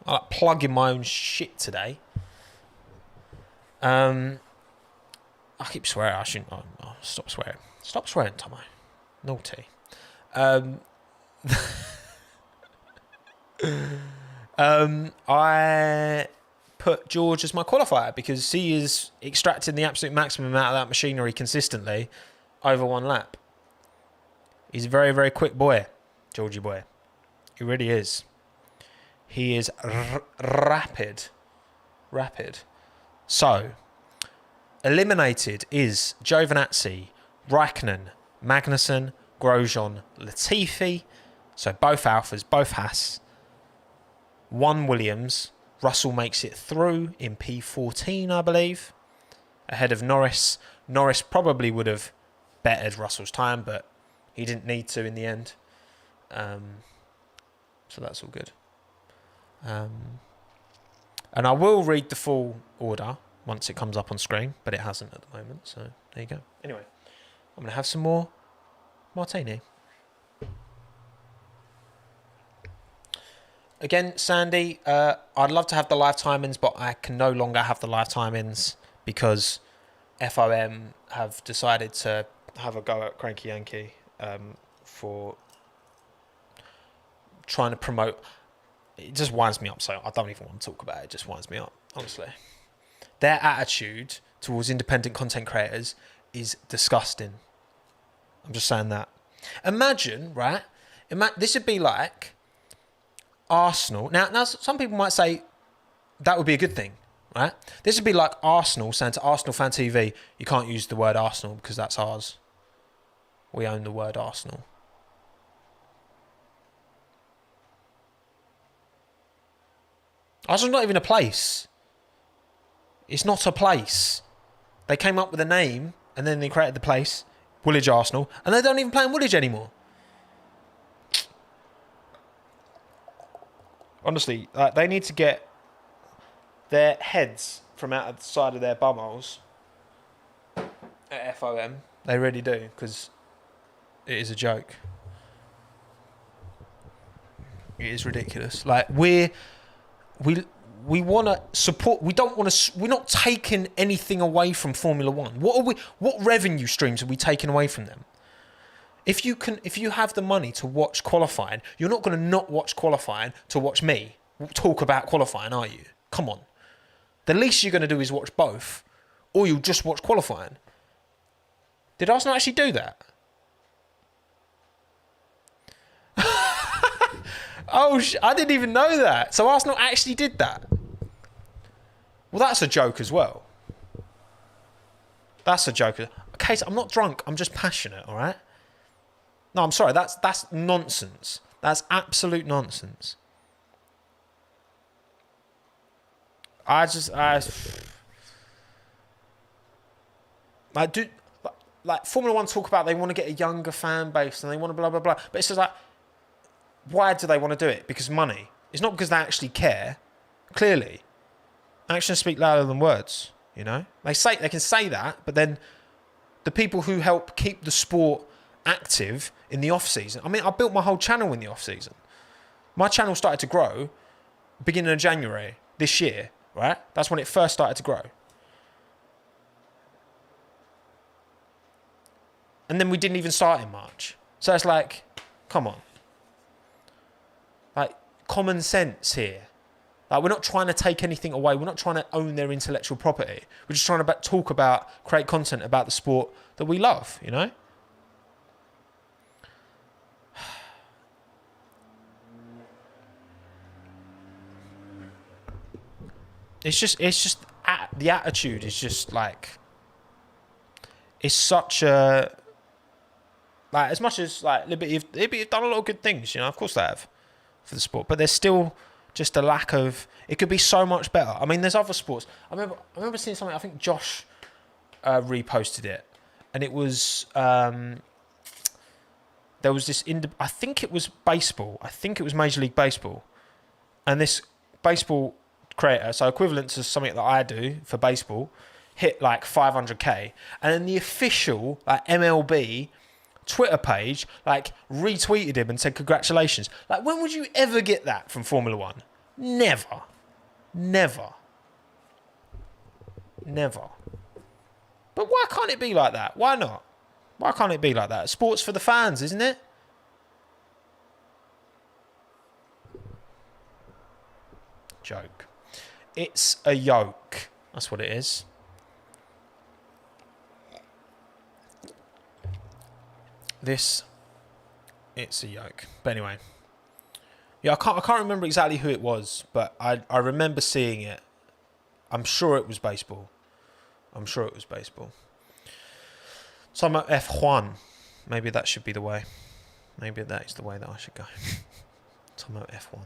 I like plugging my own shit today. I keep swearing. I shouldn't. Oh, stop swearing. Stop swearing, Tommo. Naughty. I put George as my qualifier because he is extracting the absolute maximum out of that machinery consistently over one lap. He's a very, very quick boy, Georgie boy. He really is. He is rapid. So, eliminated is Giovinazzi, Raikkonen, Magnussen, Grosjean, Latifi. So both Alphas, both Haas. One Williams. Russell makes it through in P14, I believe, ahead of Norris. Norris probably would have bettered Russell's time, but he didn't need to in the end. So that's all good. And I will read the full order once it comes up on screen, but it hasn't at the moment, so there you go. Anyway, I'm going to have some more martini. Again, Sandy, I'd love to have the live timings, but I can no longer have the live timings because FOM have decided to have a go at Cranky Yankee for trying to promote. It just winds me up, so I don't even want to talk about it. It just winds me up, honestly. Their attitude towards independent content creators is disgusting. I'm just saying that. Imagine, right? This would be like Arsenal. Now, some people might say that would be a good thing, right? This would be like Arsenal saying to Arsenal Fan TV, you can't use the word Arsenal because that's ours. We own the word Arsenal. Arsenal's not even a place. It's not a place. They came up with a name and then they created the place, Woolwich Arsenal, and they don't even play in Woolwich anymore. Honestly, they need to get their heads from out of the side of their bumholes at FOM. They really do, because it is a joke. It is ridiculous. Like we want to support. We don't want to. We're not taking anything away from Formula One. What revenue streams are we taking away from them? If you have the money to watch qualifying, you're not going to not watch qualifying to watch me talk about qualifying, are you? Come on. The least you're going to do is watch both, or you'll just watch qualifying. Did Arsenal actually do that? Oh, I didn't even know that. So Arsenal actually did that. Well, that's a joke as well. That's a joke. Okay, so I'm not drunk. I'm just passionate, all right? No, I'm sorry. That's nonsense. That's absolute nonsense. Like Formula One talk about they want to get a younger fan base and they want to blah blah blah. But it's just like, why do they want to do it? Because money. It's not because they actually care. Clearly, actions speak louder than words. You know, they can say that, but then the people who help keep the sport active in the off season. I mean, I built my whole channel in the off season. My channel started to grow beginning of January this year. Right, that's when it first started to grow. And then we didn't even start in March. So it's like, come on. Like, common sense here. Like, we're not trying to take anything away. We're not trying to own their intellectual property. We're just trying to talk about, create content about the sport that we love, you know? It's just the attitude is just like, it's such a, like, as much as like Liberty have done a lot of good things, you know, of course they have for the sport, but they're still Just a lack of... It could be so much better. I mean, there's other sports. I remember seeing something, I think Josh reposted it. And it was... there was this... I think it was baseball. I think it was Major League Baseball. And this baseball creator, so equivalent to something that I do for baseball, hit like 500k. And then the official like MLB Twitter page like retweeted him and said congratulations. Like, when would you ever get that from Formula One? Never. But why can't it be like that? Why not? Why can't it be like that? Sports for the fans, isn't it? Joke. It's a yoke. That's what it is. It's a yoke. But anyway. Yeah, I can't remember exactly who it was, but I remember seeing it. I'm sure it was baseball. Some F1. Maybe that should be the way. Maybe that is the way that I should go. Some F1.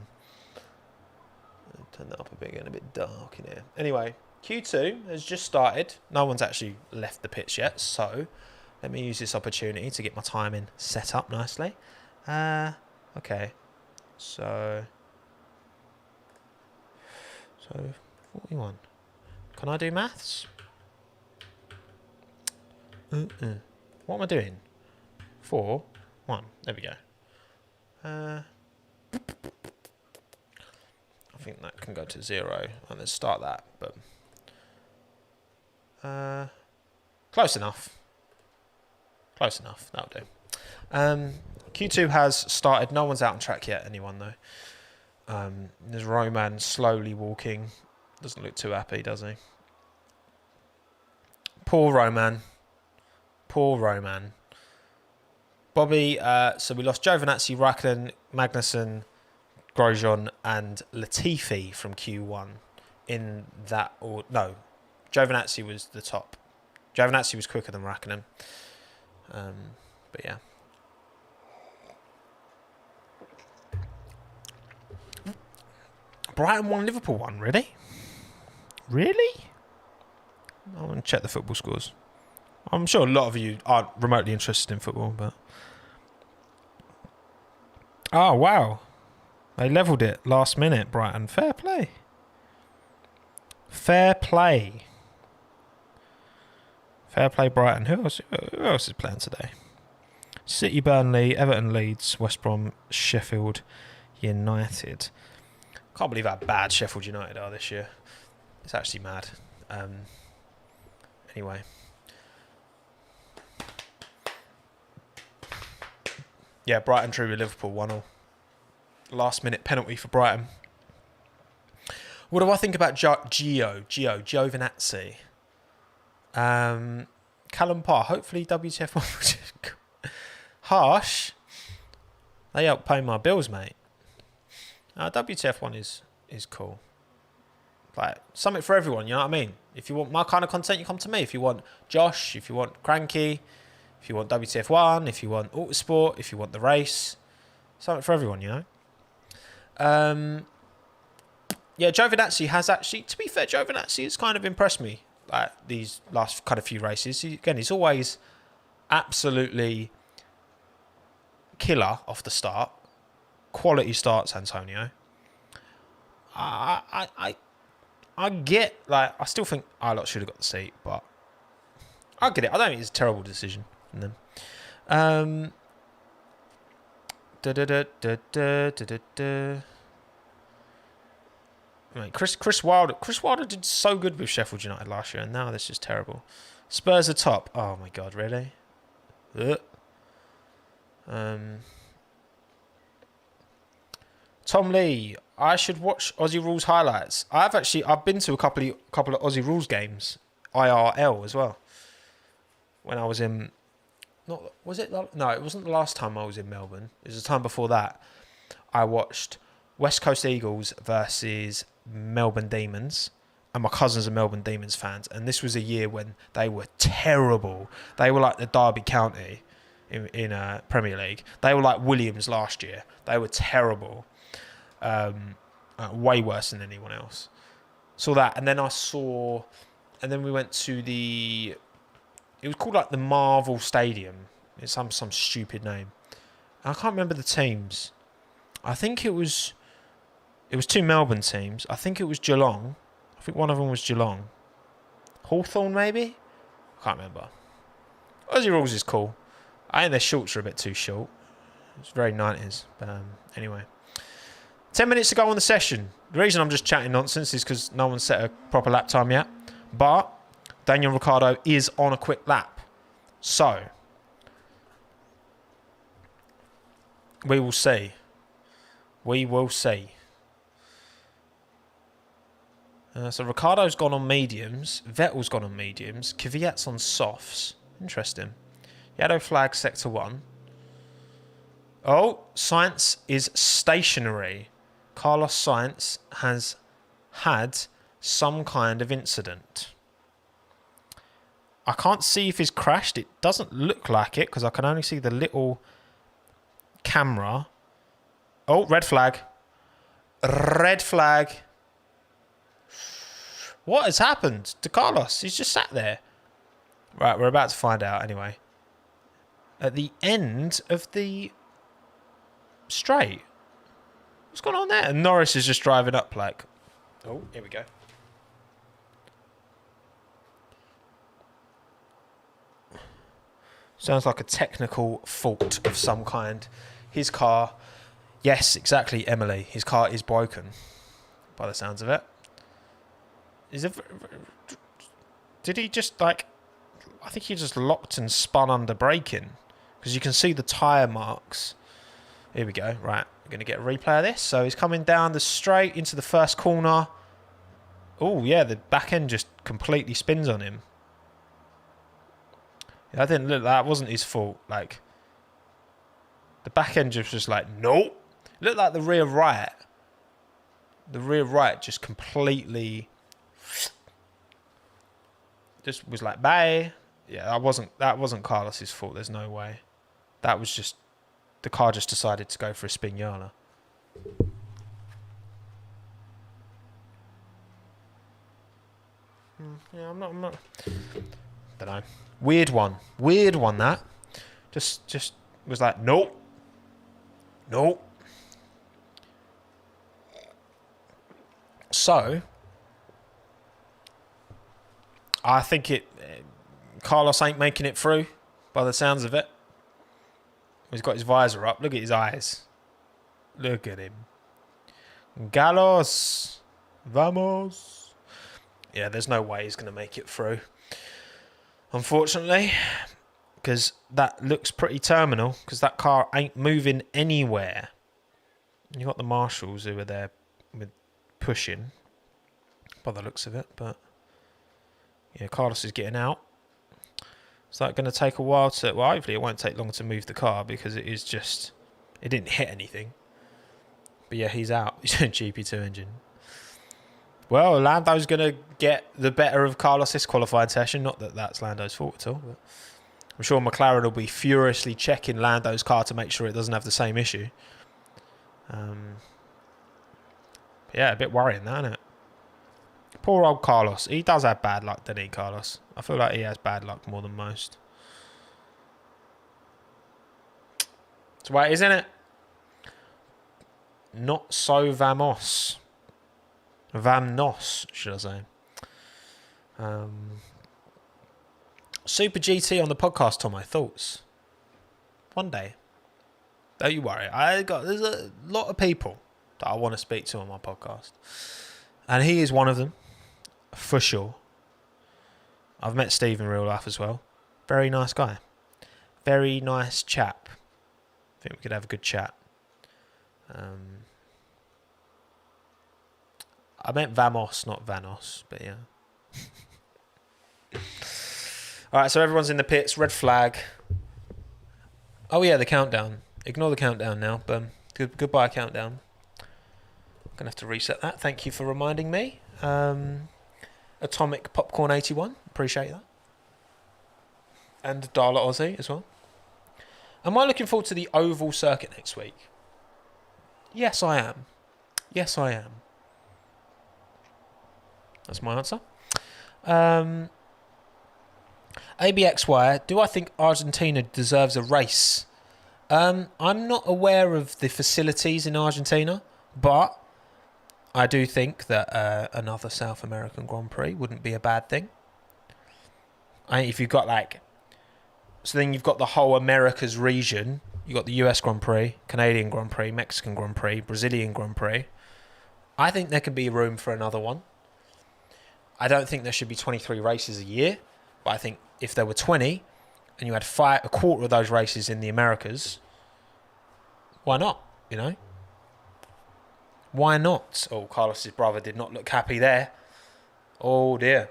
Turn that up a bit, getting a bit dark in here. Anyway, Q2 has just started. No one's actually left the pitch yet, so let me use this opportunity to get my timing set up nicely. Okay. So 41. Can I do maths? What am I doing? 4, 1. There we go. I think that can go to 0. And let's start that. But close enough. That'll do. Q2 has started. No one's out on track yet. Anyone though? There's Roman slowly walking. Doesn't look too happy, does he? Poor Roman. Bobby, so we lost Giovinazzi, Raikkonen, Magnussen, Grosjean and Latifi from Q1 in that... or no, Giovinazzi was the top. Giovinazzi was quicker than Raikkonen. But yeah. Brighton won, Liverpool won, really? Really? I want to check the football scores. I'm sure a lot of you aren't remotely interested in football, but... Oh, wow. They levelled it last minute, Brighton. Fair play. Fair play, Brighton. Who else is playing today? City, Burnley, Everton, Leeds, West Brom, Sheffield United. Can't believe how bad Sheffield United are this year. It's actually mad. Anyway. Yeah, Brighton drew with Liverpool 1-1. Last minute penalty for Brighton. What do I think about Giovinazzi? Callum Parr, hopefully WTF1. Harsh. They help pay my bills, mate. WTF1 is cool. Like, something for everyone, you know what I mean? If you want my kind of content, you come to me. If you want Josh, if you want Cranky, if you want WTF1, if you want Autosport, if you want the race. Something for everyone, you know? Yeah, Giovinazzi has actually, to be fair, Giovinazzi has kind of impressed me like these last kind of few races. He's always absolutely killer off the start. Quality starts, Antonio. I get, like, I still think Ilott should have got the seat, but I get it. I don't think it's a terrible decision from them. Mate, Chris Wilder did so good with Sheffield United last year, and now this is terrible. Spurs are top. Oh my god, really? Tom Lee, I should watch Aussie Rules highlights. I've been to a couple of Aussie Rules games, IRL as well. When I was in, no, it wasn't the last time I was in Melbourne. It was the time before that. I watched West Coast Eagles versus Melbourne Demons, and my cousins are Melbourne Demons fans, and this was a year when they were terrible. They were like the Derby County in Premier League. They were like Williams last year. They were terrible. I Way worse than anyone else. Saw that, and then we went to it was called like the Marvel Stadium. It's some stupid name. I can't remember the teams. I think it was two Melbourne teams. I think it was Geelong. I think one of them was Geelong. Hawthorn maybe? I can't remember. Aussie Rules is cool. I think their shorts are a bit too short. It's very 90s. But anyway. 10 minutes to go on the session. The reason I'm just chatting nonsense is because no one's set a proper lap time yet. But Daniel Ricciardo is on a quick lap. So, we will see. We will see. So Ricciardo's gone on mediums. Vettel's gone on mediums. Kvyat's on softs. Interesting. Yellow flag sector 1. Oh, Sainz is stationary. Carlos Sainz has had some kind of incident. I can't see if he's crashed. It doesn't look like it because I can only see the little camera. Oh, red flag. Red flag. What has happened to Carlos? He's just sat there. Right, we're about to find out anyway. At the end of the straight. What's going on there? And Norris is just driving up like... Oh, here we go. Sounds like a technical fault of some kind. His car... Yes, exactly, Emily. His car is broken. By the sounds of it. Did he just like... I think he just locked and spun under braking. Because you can see the tyre marks. Here we go. Right. We're going to get a replay of this. So he's coming down the straight into the first corner. Oh, yeah. The back end just completely spins on him. Yeah, that wasn't his fault. Like, the back end was just like, nope. It looked like the rear right. The rear right just completely... Just was like, bye. Yeah, that wasn't Carlos's fault. There's no way. That was just... The car just decided to go for a Spinala. Yeah, I'm not... Don't know. Weird one, that. Just was like, nope. Nope. So, I think Carlos ain't making it through, by the sounds of it. He's got his visor up. Look at his eyes. Look at him. Carlos. Vamos. Yeah, there's no way he's going to make it through. Unfortunately. Because that looks pretty terminal. Because that car ain't moving anywhere. You got the marshals who are there with pushing. By the looks of it. But yeah, Carlos is getting out. Is that going to take a while to... Well, hopefully it won't take long to move the car because it is just... It didn't hit anything. But yeah, he's out. He's a GP2 engine. Well, Lando's going to get the better of Carlos this qualifying session. Not that that's Lando's fault at all. But I'm sure McLaren will be furiously checking Lando's car to make sure it doesn't have the same issue. Yeah, a bit worrying that, isn't it? Poor old Carlos. He does have bad luck, doesn't he, Carlos? I feel like he has bad luck more than most. That's the way it is, isn't it? Not so vamos. Vamnos, should I say. Super GT on the podcast, Tommo. Thoughts? One day. Don't you worry. There's a lot of people that I want to speak to on my podcast. And he is one of them. For sure. I've met Steve in real life as well. Very nice guy. Very nice chap. I think we could have a good chat. I meant Vamos, not Vanos, but yeah. Alright, so everyone's in the pits. Red flag. Oh yeah, the countdown. Ignore the countdown now. But goodbye countdown. I'm going to have to reset that. Thank you for reminding me. Atomic Popcorn 81. Appreciate that. And Darla Aussie as well. Am I looking forward to the oval circuit next week? Yes, I am. Yes, I am. That's my answer. ABXY, do I think Argentina deserves a race? I'm not aware of the facilities in Argentina, but I do think that another South American Grand Prix wouldn't be a bad thing. If you've got so then you've got the whole Americas region. You've got the US Grand Prix, Canadian Grand Prix, Mexican Grand Prix, Brazilian Grand Prix. I think there could be room for another one. I don't think there should be 23 races a year, but I think if there were 20 and you had a quarter of those races in the Americas, why not? Why not? Oh, Carlos's brother did not look happy there. Oh dear.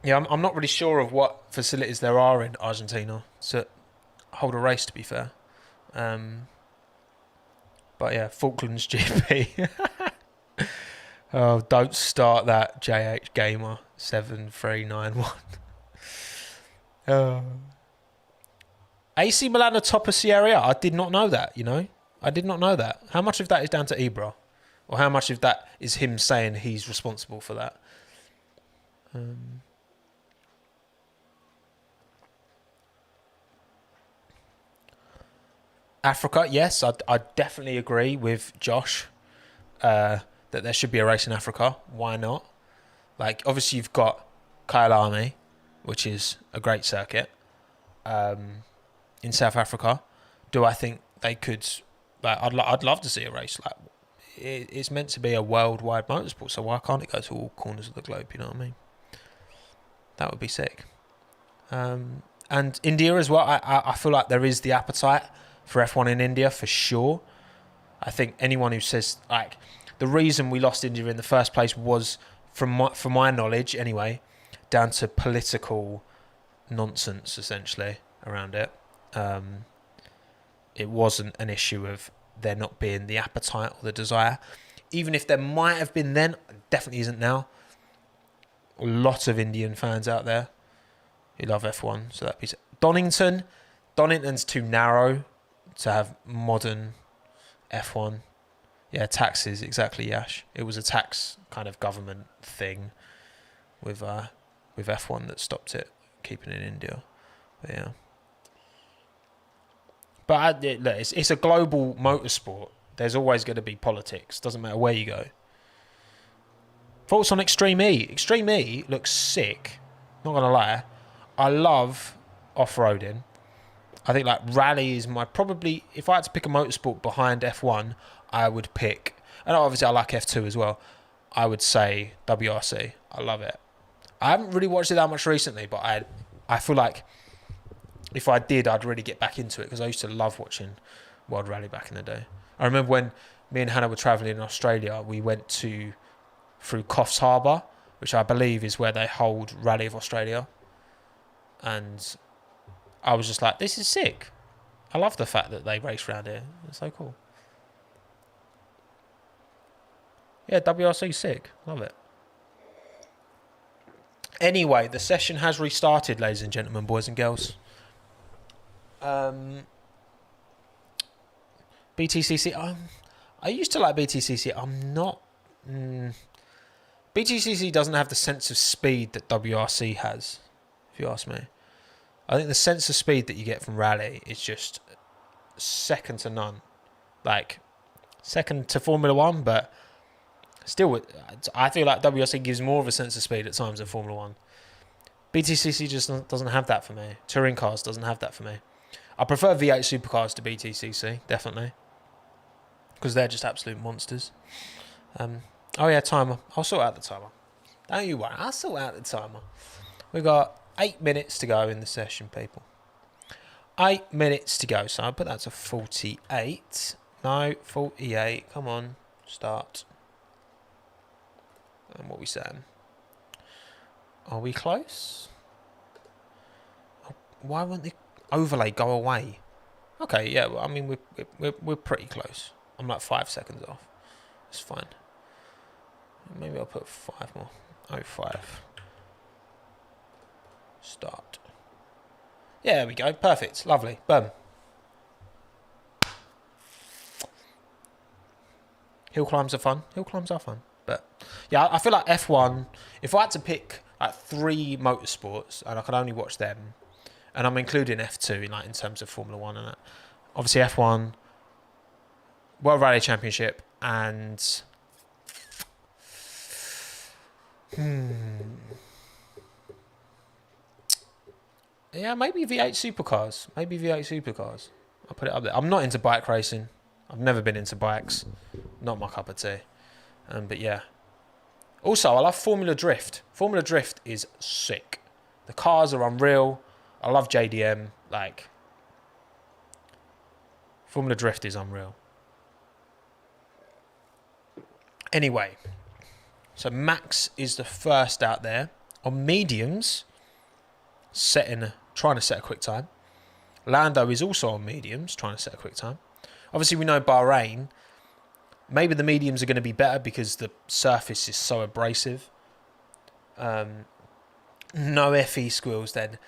Yeah, I'm not really sure of what facilities there are in Argentina to hold a race, to be fair. But yeah, Falklands GP. Oh, don't start that, JH Gamer 7391. AC Milan are top of Serie A. I did not know that, I did not know that. How much of that is down to Ibra? Or how much of that is him saying he's responsible for that? Africa, yes, I definitely agree with Josh that there should be a race in Africa. Why not? Obviously you've got Kyalami, which is a great circuit in South Africa. Do I think they could? I'd love to see a race. It's meant to be a worldwide motorsport, so why can't it go to all corners of the globe? You know what I mean? That would be sick. And India as well. I feel like there is the appetite for F1 in India for sure. I think anyone who says the reason we lost India in the first place was, from my knowledge anyway, down to political nonsense essentially around it. It wasn't an issue of there not being the appetite or the desire. Even if there might have been then, definitely isn't now. A lot of Indian fans out there who love F1, so that'd be Donington's too narrow to have modern F1. Yeah, taxes, exactly, Yash. It was a tax kind of government thing with F1 that stopped it keeping it in India. But yeah. But look, it's a global motorsport. There's always going to be politics. Doesn't matter where you go. Thoughts on Extreme E? Extreme E looks sick. Not going to lie. I love off-roading. I think rally is probably, if I had to pick a motorsport behind F1, I would pick, and obviously I like F2 as well, I would say WRC. I love it. I haven't really watched it that much recently, but I feel like if I did, I'd really get back into it because I used to love watching World Rally back in the day. I remember when me and Hannah were travelling in Australia, we went through Coffs Harbour, which I believe is where they hold Rally of Australia. And I was just like, this is sick. I love the fact that they race around here. It's so cool. Yeah, WRC sick. Love it. Anyway, the session has restarted, ladies and gentlemen, boys and girls. BTCC. I used to like BTCC. I'm not. BTCC doesn't have the sense of speed that WRC has, if you ask me. I think the sense of speed that you get from Rally is just second to none. Second to Formula One, but still, I feel like WRC gives more of a sense of speed at times than Formula One. BTCC just doesn't have that for me. Touring cars doesn't have that for me. I prefer V8 supercars to BTCC, definitely. Because they're just absolute monsters. Oh yeah, timer. I'll sort out the timer. Don't you worry, I'll sort out the timer. We've got 8 minutes to go in the session, people. 8 minutes to go, so I'll put that to 48. No, 48. Come on, start. And what are we saying? Are we close? Why won't the overlay go away? Okay, yeah, well, I mean, we're pretty close. I'm 5 seconds off. It's fine. Maybe I'll put 5 more. 05. Start. Yeah, there we go. Perfect. Lovely. Boom. Hill climbs are fun. Hill climbs are fun. But yeah, I feel like F1, if I had to pick like 3 motorsports and I could only watch them, and I'm including F2 in terms of Formula 1 and that, obviously F1, World Rally Championship, and yeah, maybe V8 supercars. I'll put it up there. I'm not into bike racing. I've never been into bikes. Not my cup of tea. But yeah. Also, I love Formula Drift. Formula Drift is sick. The cars are unreal. I love JDM. Like, Formula Drift is unreal. Anyway, so Max is the first out there on mediums, trying to set a quick time. Lando is also on mediums, trying to set a quick time. Obviously, we know Bahrain. Maybe the mediums are going to be better because the surface is so abrasive. No FE squills then.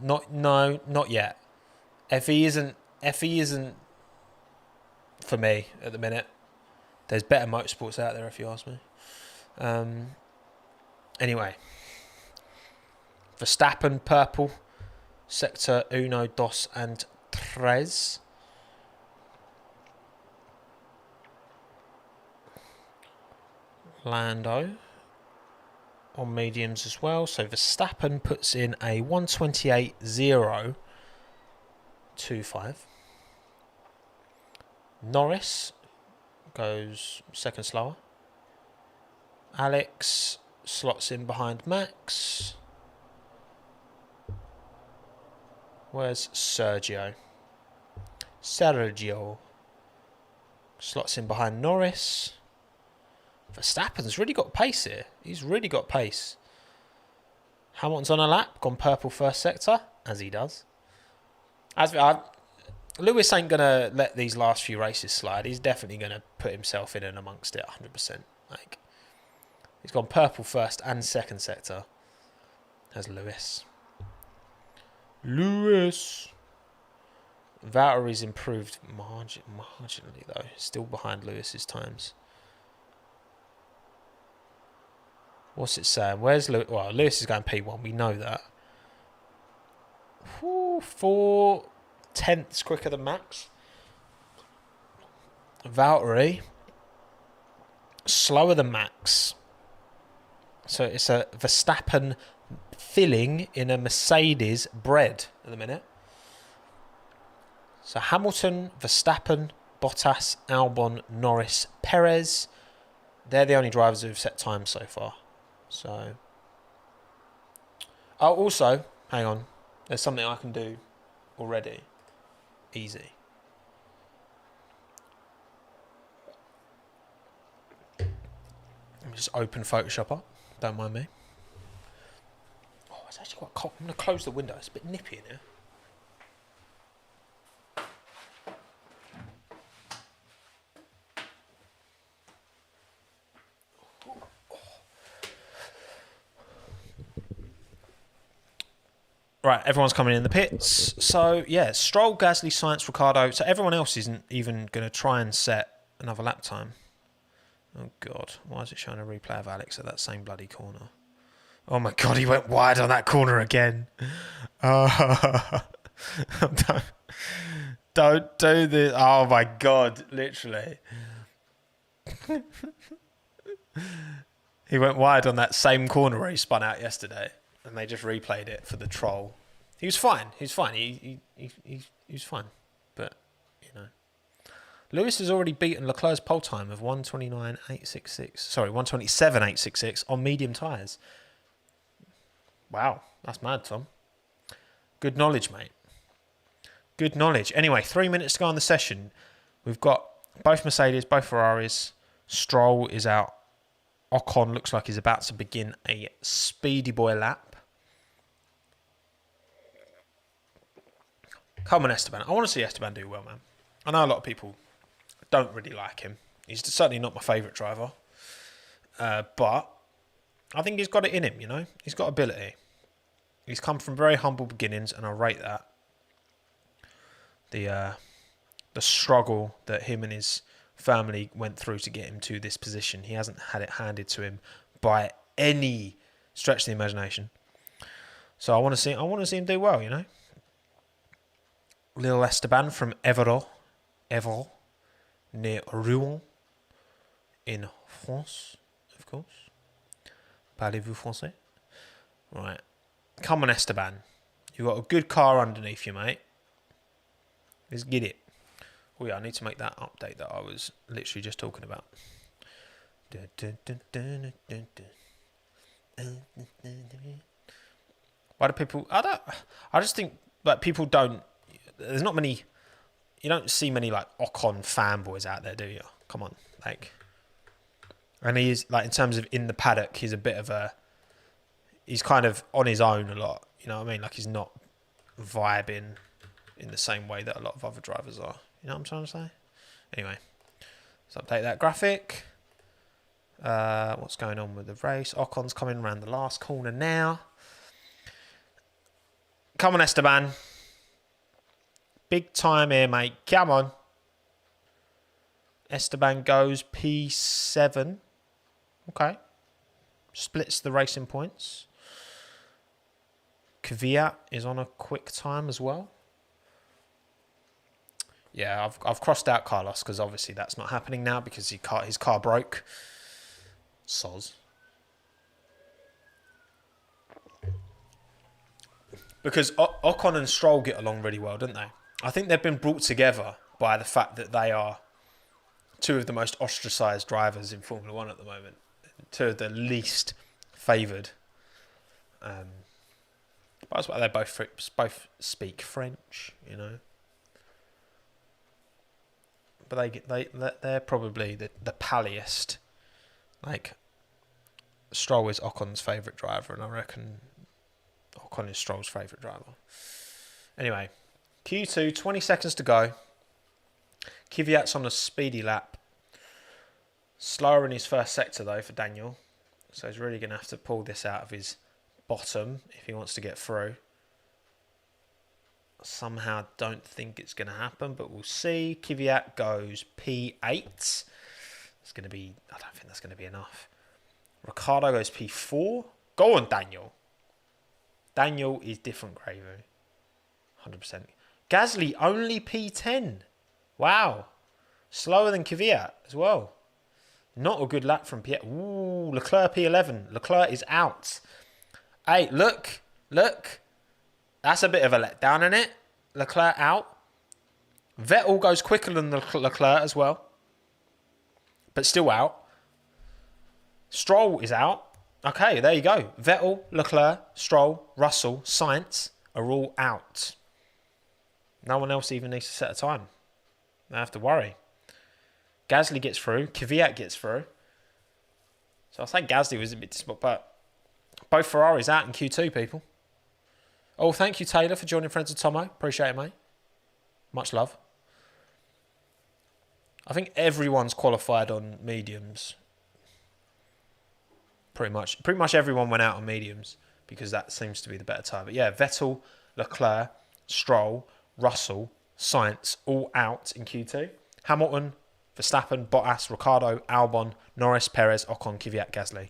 Not yet. FE isn't for me at the minute. There's better motorsports out there if you ask me. Anyway. Verstappen, purple. Sector 1, 2 and 3. Lando on mediums as well. So Verstappen puts in a 128.025. Norris goes second slower. Alex slots in behind Max. Where's Sergio? Sergio slots in behind Norris. Verstappen's really got pace here. He's really got pace. Hamilton's on a lap, gone purple first sector, as he does. Lewis ain't going to let these last few races slide. He's definitely going to put himself in and amongst it 100%. Like, he's gone purple first and second sector, as Lewis. Valtteri's improved marginally, though. Still behind Lewis's times. What's it saying? Where's Lewis? Well, Lewis is going P1. We know that. 4/10 quicker than Max. Valtteri slower than Max. So it's a Verstappen filling in a Mercedes bread at the minute. So Hamilton, Verstappen, Bottas, Albon, Norris, Perez. They're the only drivers who've set times so far. So, oh, also, hang on. There's something I can do already. Easy. Let me just open Photoshop up. Don't mind me. Oh, it's actually quite cold. I'm going to close the window. It's a bit nippy in here. Right, everyone's coming in the pits. So, yeah, Stroll, Gasly, Sainz, Ricciardo. So everyone else isn't even going to try and set another lap time. Oh, God. Why is it showing a replay of Alex at that same bloody corner? Oh, my God, he went wide on that corner again. Don't do this. Oh, my God, literally. He went wide on that same corner where he spun out yesterday. And they just replayed it for the troll. He was fine. He was fine. He was fine. But, you know. Lewis has already beaten Leclerc's pole time of 129.866. Sorry, 127.866 on medium tyres. Wow. That's mad, Tom. Good knowledge, mate. Good knowledge. Anyway, 3 minutes to go on the session. We've got both Mercedes, both Ferraris. Stroll is out. Ocon looks like he's about to begin a speedy boy lap. Come on, Esteban. I want to see Esteban do well, man. I know a lot of people don't really like him. He's certainly not my favourite driver. But I think he's got it in him, you know. He's got ability. He's come from very humble beginnings, and I rate that. The struggle that him and his family went through to get him to this position. He hasn't had it handed to him by any stretch of the imagination. So I want to see him do well, you know. Little Esteban from Évreux, near Rouen, in France, of course. Parlez-vous français? Right. Come on, Esteban. You've got a good car underneath you, mate. Let's get it. Oh yeah, I need to make that update that I was literally just talking about. Why do people... I just think like people don't... There's not many... You don't see many like Ocon fanboys out there, do you? Come on, like... And he's like, in terms of in the paddock, he's a bit of a... He's kind of on his own a lot. You know what I mean? Like he's not vibing in the same way that a lot of other drivers are. You know what I'm trying to say? Anyway, let's update that graphic. What's going on with the race? Ocon's coming around the last corner now. Come on, Esteban. Big time here, mate. Come on. Esteban goes P7. Okay. Splits the racing points. Kvyat is on a quick time as well. Yeah, I've crossed out Carlos because obviously that's not happening now because his car broke. Soz. Because Ocon and Stroll get along really well, don't they? I think they've been brought together by the fact that they are two of the most ostracised drivers in Formula One at the moment. Two of the least favoured. But that's why they both speak French, you know. But they're probably the palliest. Like, Stroll is Ocon's favourite driver, and I reckon Ocon is Stroll's favourite driver. Anyway, Q2, 20 seconds to go. Kvyat's on a speedy lap. Slower in his first sector, though, for Daniel. So he's really going to have to pull this out of his bottom if he wants to get through. Somehow don't think it's going to happen, but we'll see. Kvyat goes P8. It's going to be... I don't think that's going to be enough. Ricciardo goes P4. Go on, Daniel. Daniel is different gravy. 100%. Gasly only P10. Wow. Slower than Kvyat as well. Not a good lap from Piet. Ooh, Leclerc P11. Leclerc is out. Hey, look. That's a bit of a letdown, isn't it? Leclerc out. Vettel goes quicker than Leclerc as well. But still out. Stroll is out. Okay, there you go. Vettel, Leclerc, Stroll, Russell, Sainz are all out. No one else even needs to set a time. They have to worry. Gasly gets through. Kvyat gets through. So I think Gasly was a bit disappointed, but both Ferraris out in Q2, people. Oh, thank you, Taylor, for joining Friends of Tommo. Appreciate it, mate. Much love. I think everyone's qualified on mediums. Pretty much everyone went out on mediums because that seems to be the better time. But yeah, Vettel, Leclerc, Stroll, Russell, Sainz, all out in Q2. Hamilton, Verstappen, Bottas, Ricciardo, Albon, Norris, Perez, Ocon, Kvyat, Gasly.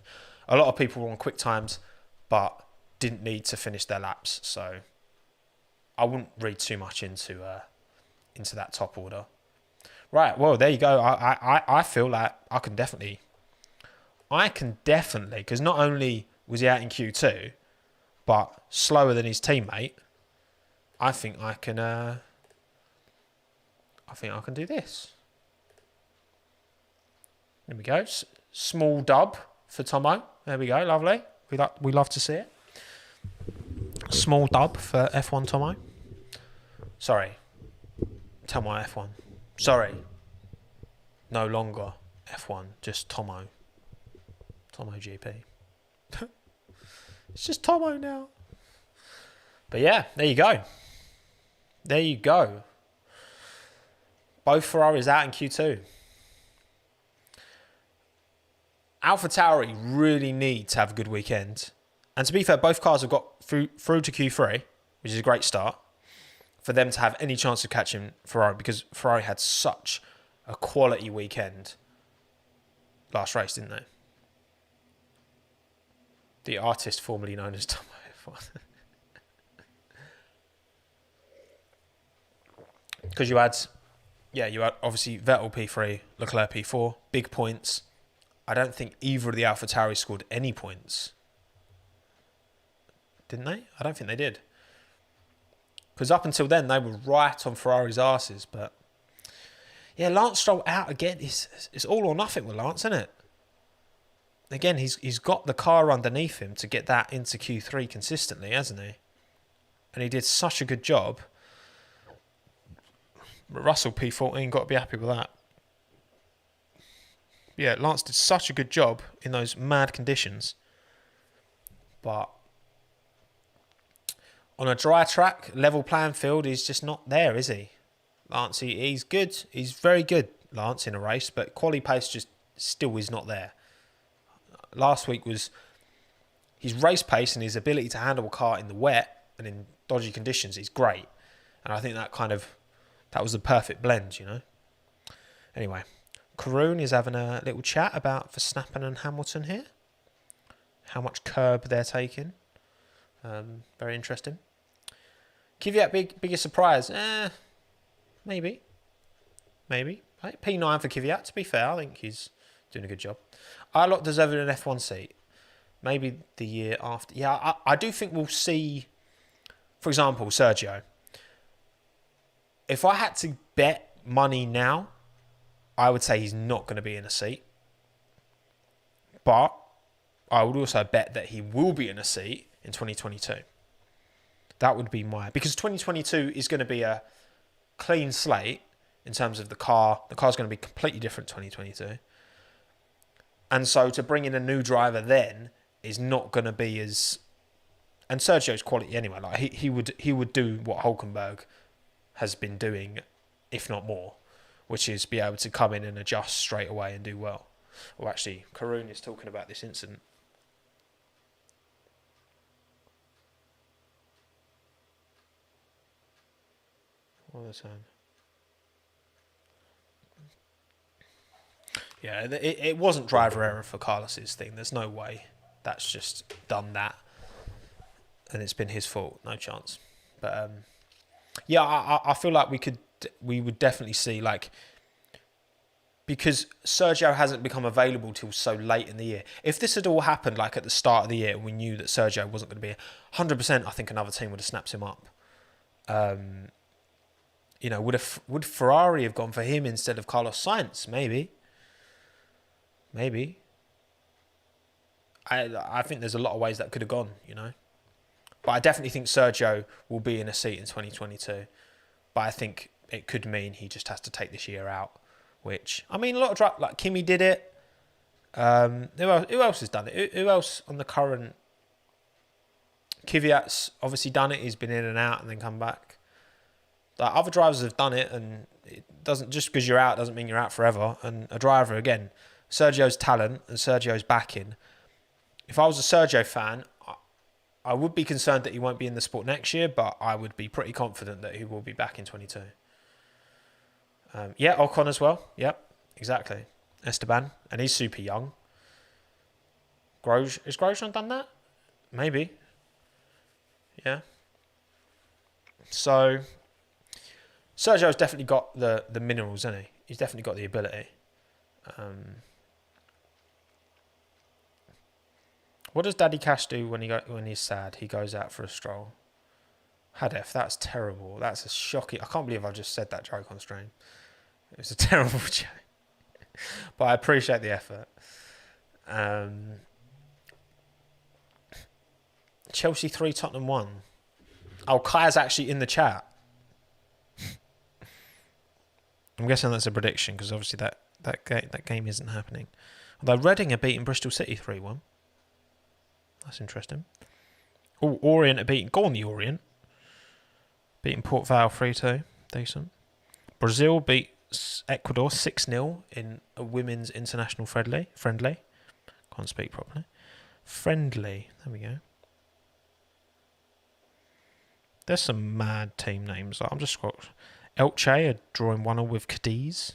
A lot of people were on quick times, but didn't need to finish their laps. So I wouldn't read too much into that top order. Right, well, there you go. I feel like I can definitely, because not only was he out in Q2, but slower than his teammate, I think I can do this. There we go. Small dub for Tommo. There we go. Lovely. We love to see it. Small dub for F1 Tommo. Sorry. Tommo F1. Sorry. No longer F1. Just Tommo. Tommo GP. It's just Tommo now. But yeah, there you go. There you go. Both Ferraris out in Q2. AlphaTauri really need to have a good weekend. And to be fair, both cars have got through to Q3, which is a great start, for them to have any chance of catching Ferrari, because Ferrari had such a quality weekend last race, didn't they? The artist formerly known as Tommo. Because you had obviously Vettel P3, Leclerc P4, big points. I don't think either of the AlphaTauri scored any points. Didn't they? I don't think they did. Because up until then, they were right on Ferrari's asses. But yeah, Lance Stroll out again. It's all or nothing with Lance, isn't it? Again, he's got the car underneath him to get that into Q3 consistently, hasn't he? And he did such a good job. But Russell P14, got to be happy with that. Yeah, Lance did such a good job in those mad conditions. But on a dry track, level playing field, he's just not there, is he? Lance, he's good. He's very good, Lance, in a race. But quali pace just still is not there. Last week was his race pace and his ability to handle a car in the wet and in dodgy conditions is great. And I think that was the perfect blend, you know. Anyway, Karun is having a little chat about Verstappen and Hamilton here. How much curb they're taking. Very interesting. Kvyat, biggest surprise? Maybe. Right? P9 for Kvyat, to be fair. I think he's doing a good job. I lot deserving an F1 seat. Maybe the year after. Yeah, I do think we'll see, for example, Sergio. If I had to bet money now, I would say he's not going to be in a seat. But I would also bet that he will be in a seat in 2022. That would be because 2022 is going to be a clean slate in terms of the car. The car's going to be completely different 2022. And so to bring in a new driver then is not going to be as... And Sergio's quality anyway. Like he would do what Hülkenberg has been doing, if not more, which is be able to come in and adjust straight away and do well. Well, actually, Karun is talking about this incident. What are they saying? Yeah, it wasn't driver error for Carlos's thing. There's no way. That's just done that. And it's been his fault. No chance. But, yeah, I feel like we would definitely see, like, because Sergio hasn't become available till so late in the year. If this had all happened, like, at the start of the year, and we knew that Sergio wasn't going to be 100%, I think another team would have snapped him up. You know, would Ferrari have gone for him instead of Carlos Sainz? Maybe. I think there's a lot of ways that could have gone, you know. But I definitely think Sergio will be in a seat in 2022. But I think it could mean he just has to take this year out. Which, I mean, a lot of like Kimi did it. Who else has done it? Who else on the current... Kvyat's obviously done it. He's been in and out and then come back. Like, other drivers have done it, and it doesn't, just because you're out doesn't mean you're out forever. And a driver, again, Sergio's talent and Sergio's backing. If I was a Sergio fan, I would be concerned that he won't be in the sport next year, but I would be pretty confident that he will be back in 22. Yeah, Ocon as well. Yep, exactly. Esteban, and he's super young. Has Grosjean done that? Maybe. Yeah. So Sergio's definitely got the minerals, hasn't he? He's definitely got the ability. What does Daddy Cash do when he's sad? He goes out for a stroll. Hadef, that's terrible. That's a shocking... I can't believe I just said that joke on stream. It was a terrible joke. But I appreciate the effort. Chelsea 3, Tottenham 1. Oh, Kaya's actually in the chat. I'm guessing that's a prediction, because obviously that game isn't happening. Although Reading are beating Bristol City 3-1. That's interesting. Oh, Orient are beating... Go on, the Orient. Beating Port Vale 3-2. Decent. Brazil beats Ecuador 6-0 in a women's international friendly. Can't speak properly. Friendly. There we go. There's some mad team names. I'm just scrolling. Elche are drawing 1-1 with Cadiz.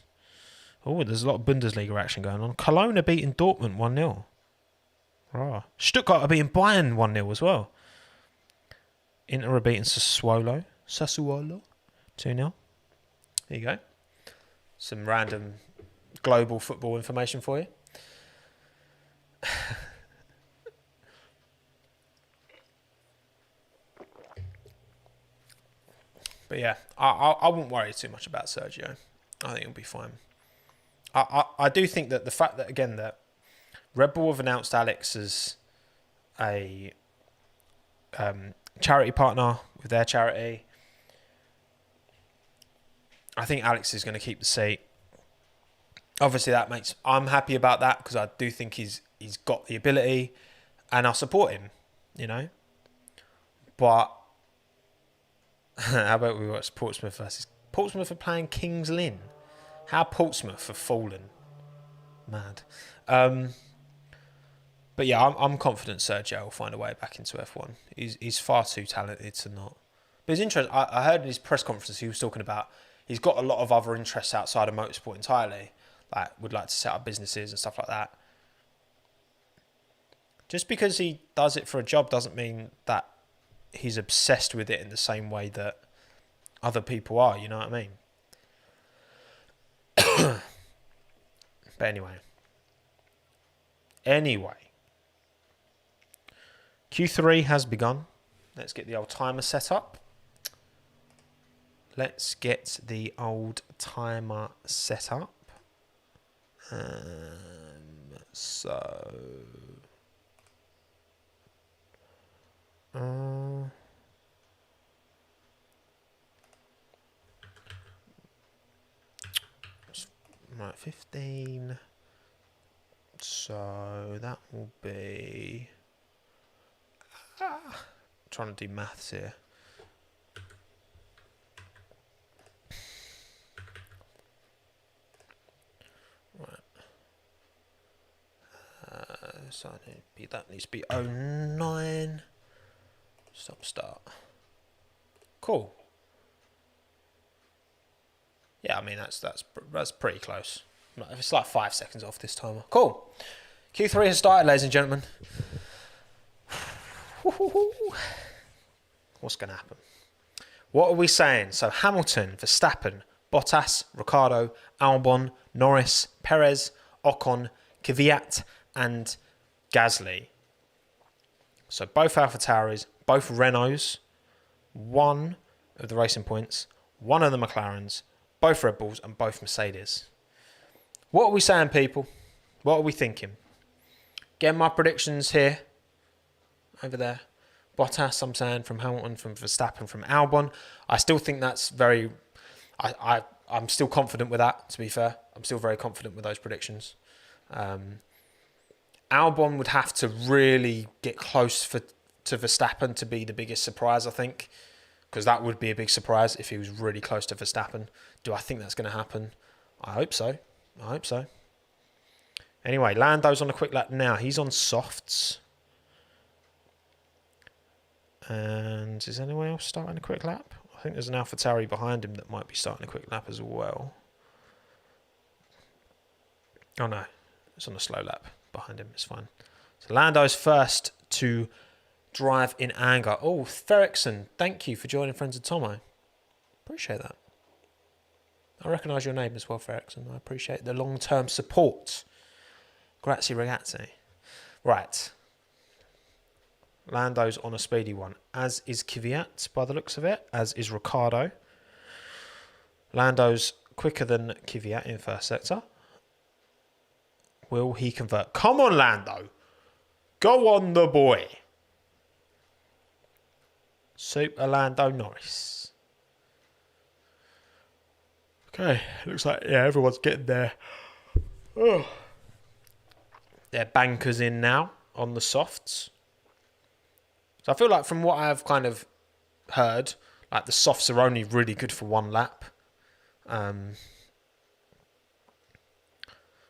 Oh, there's a lot of Bundesliga action going on. Cologne are beating Dortmund 1-0. Right. Stuttgart are beating Bayern 1-0 as well. Inter are beating Sassuolo 2-0. There you go. Some random global football information for you. But yeah, I wouldn't worry too much about Sergio. I think he'll be fine. I do think that the fact that, again, that Red Bull have announced Alex as a charity partner with their charity, I think Alex is going to keep the seat. Obviously, I'm happy about that because I do think he's got the ability, and I'll support him, you know. But how about we watch Portsmouth versus Portsmouth are playing Kings Lynn? How Portsmouth have fallen, mad. But yeah, I'm confident Sergio will find a way back into F1. He's far too talented to not. But it's interesting. I heard in his press conference he was talking about he's got a lot of other interests outside of motorsport entirely. Like, would like to set up businesses and stuff like that. Just because he does it for a job doesn't mean that he's obsessed with it in the same way that other people are, you know what I mean? But anyway. Q3 has begun. Let's get the old timer set up. So right, 15. So that will be trying to do maths here. Right. So that needs to be 09. Start. Cool. Yeah, I mean that's pretty close. It's like 5 seconds off this timer. Cool. Q3 has started, ladies and gentlemen. What's going to happen? What are we saying? So Hamilton, Verstappen, Bottas, Ricciardo, Albon, Norris, Perez, Ocon, Kvyat, and Gasly. So both AlphaTauris, both Renaults, one of the Racing Points, one of the McLarens, both Red Bulls, and both Mercedes. What are we saying, people? What are we thinking? Getting my predictions here. Over there. Bottas, I'm saying, from Hamilton, from Verstappen, from Albon. I still think that's very... I'm still confident with that, to be fair. I'm still very confident with those predictions. Albon would have to really get close to Verstappen to be the biggest surprise, I think. Because that would be a big surprise if he was really close to Verstappen. Do I think that's going to happen? I hope so. Anyway, Lando's on a quick lap now. He's on softs. And is anyone else starting a quick lap? I think there's an AlphaTauri behind him that might be starting a quick lap as well. Oh no, it's on a slow lap behind him. It's fine. So Lando's first to drive in anger. Oh, Ferrickson, thank you for joining Friends of Tommo. Appreciate that. I recognise your name as well, Ferrickson. I appreciate the long-term support. Grazie ragazzi. Right. Lando's on a speedy one, as is Kvyat by the looks of it, as is Ricciardo. Lando's quicker than Kvyat in first sector. Will he convert? Come on, Lando. Go on, the boy. Super Lando Norris. Okay, looks like, yeah, everyone's getting there. Oh. Their bankers in now on the softs. So I feel like from what I've kind of heard, like the softs are only really good for one lap.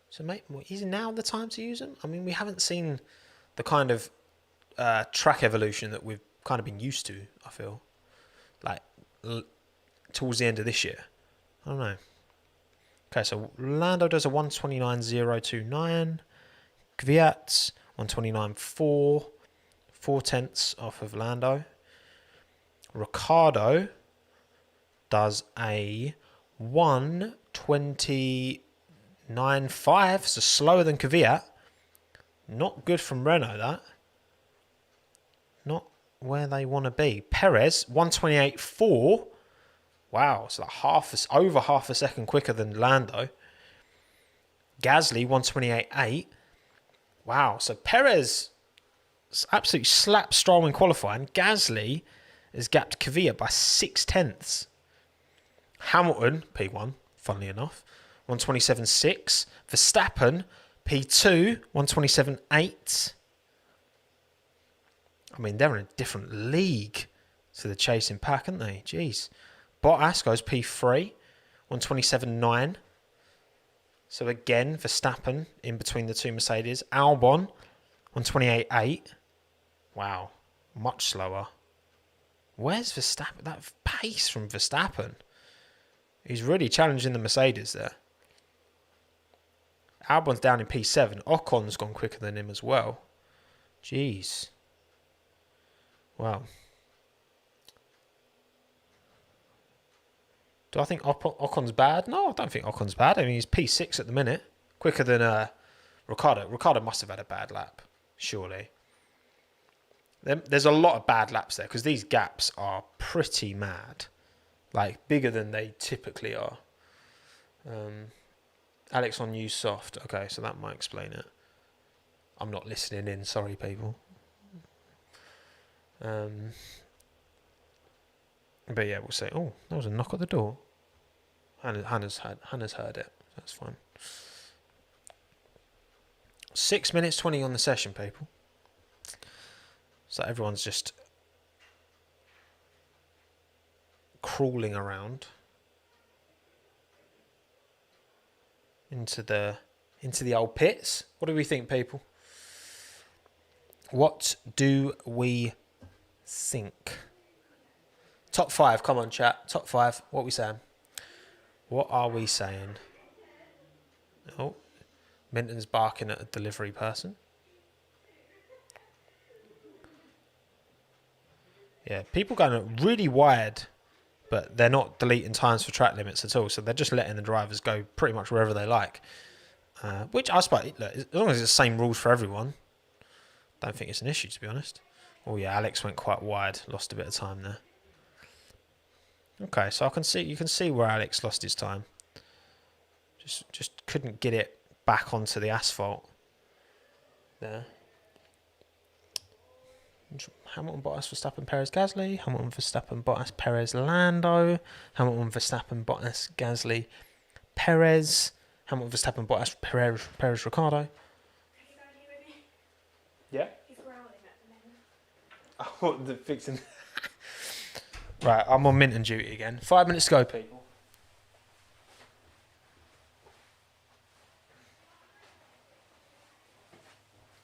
So mate, is now the time to use them? I mean, we haven't seen the kind of track evolution that we've kind of been used to, I feel. Like, towards the end of this year. I don't know. Okay, so Lando does a 129.029. Kvyat 129.4. 4/10 off of Lando. Ricciardo does a 129.5, so slower than Kvyat. Not good from Renault, that. Not where they want to be. Perez 128.4. Wow, it's like over half a second quicker than Lando. Gasly 128.8. Wow, so Perez absolutely slapped Stroll in qualifying. Gasly has gapped Kvyat by 6/10. Hamilton, P1, funnily enough, 127.6. Verstappen, P2, 127.8. I mean, they're in a different league to the chasing pack, aren't they? Jeez. Bottas goes P3, 127.9. So again, Verstappen in between the two Mercedes. Albon, 128.8. Wow, much slower. Where's Verstappen? That pace from Verstappen. He's really challenging the Mercedes there. Albon's down in P7. Ocon's gone quicker than him as well. Jeez. Wow. Do I think Ocon's bad? No, I don't think Ocon's bad. I mean, he's P6 at the minute. Quicker than Ricciardo. Ricciardo must have had a bad lap, surely. There's a lot of bad laps there because these gaps are pretty mad. Like, bigger than they typically are. Alex on use soft. Okay, so that might explain it. I'm not listening in. Sorry, people. But yeah, we'll say, oh, that was a knock at the door. Hannah's heard it. That's fine. 6 minutes 20 on the session, people. So everyone's just crawling around into the old pits. What do we think, people? What do we think? Top 5, come on, chat. Top 5. What are we saying? What are we saying? Oh, Minton's barking at a delivery person. Yeah, people going really wide, but they're not deleting times for track limits at all. So they're just letting the drivers go pretty much wherever they like. Which I suppose, look, as long as it's the same rules for everyone, don't think it's an issue, to be honest. Oh yeah, Alex went quite wide, lost a bit of time there. Okay, so you can see where Alex lost his time. Just couldn't get it back onto the asphalt there. Hamilton, Bottas, Verstappen, Perez, Gasly. Hamilton, Verstappen, Bottas, Perez, Lando. Hamilton, Verstappen, Bottas, Gasly, Perez. Hamilton, Verstappen, Bottas, Perez, Ricciardo. Yeah. He's growling at the minute. Oh, the fixing. Right, I'm on Minton duty again. 5 minutes to go, people.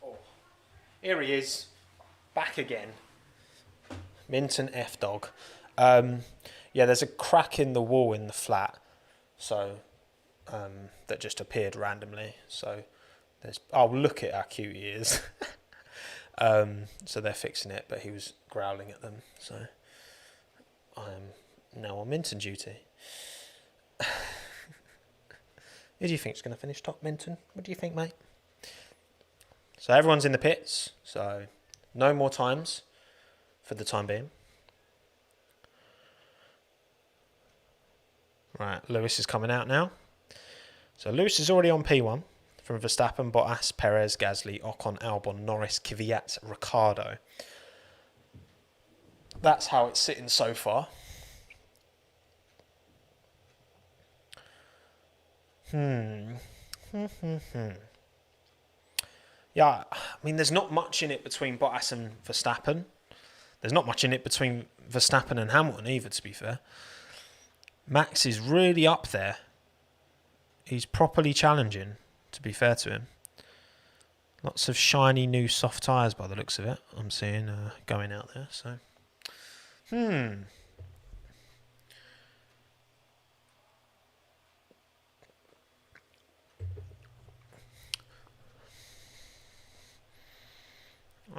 Oh, here he is, back again. Minton F-Dog. Yeah, there's a crack in the wall in the flat, so that just appeared randomly. So there's. Oh, look at how cute he is. So they're fixing it, but he was growling at them. So I'm now on Minton duty. Who do you think's going to finish top, Minton? What do you think, mate? So everyone's in the pits. So no more times for the time being. Right, Lewis is coming out now. So Lewis is already on P1 from Verstappen, Bottas, Perez, Gasly, Ocon, Albon, Norris, Kvyat, Ricciardo. That's how it's sitting so far. Yeah, I mean, there's not much in it between Bottas and Verstappen. There's not much in it between Verstappen and Hamilton either, to be fair. Max is really up there. He's properly challenging, to be fair to him. Lots of shiny new soft tyres by the looks of it, I'm seeing going out there. So,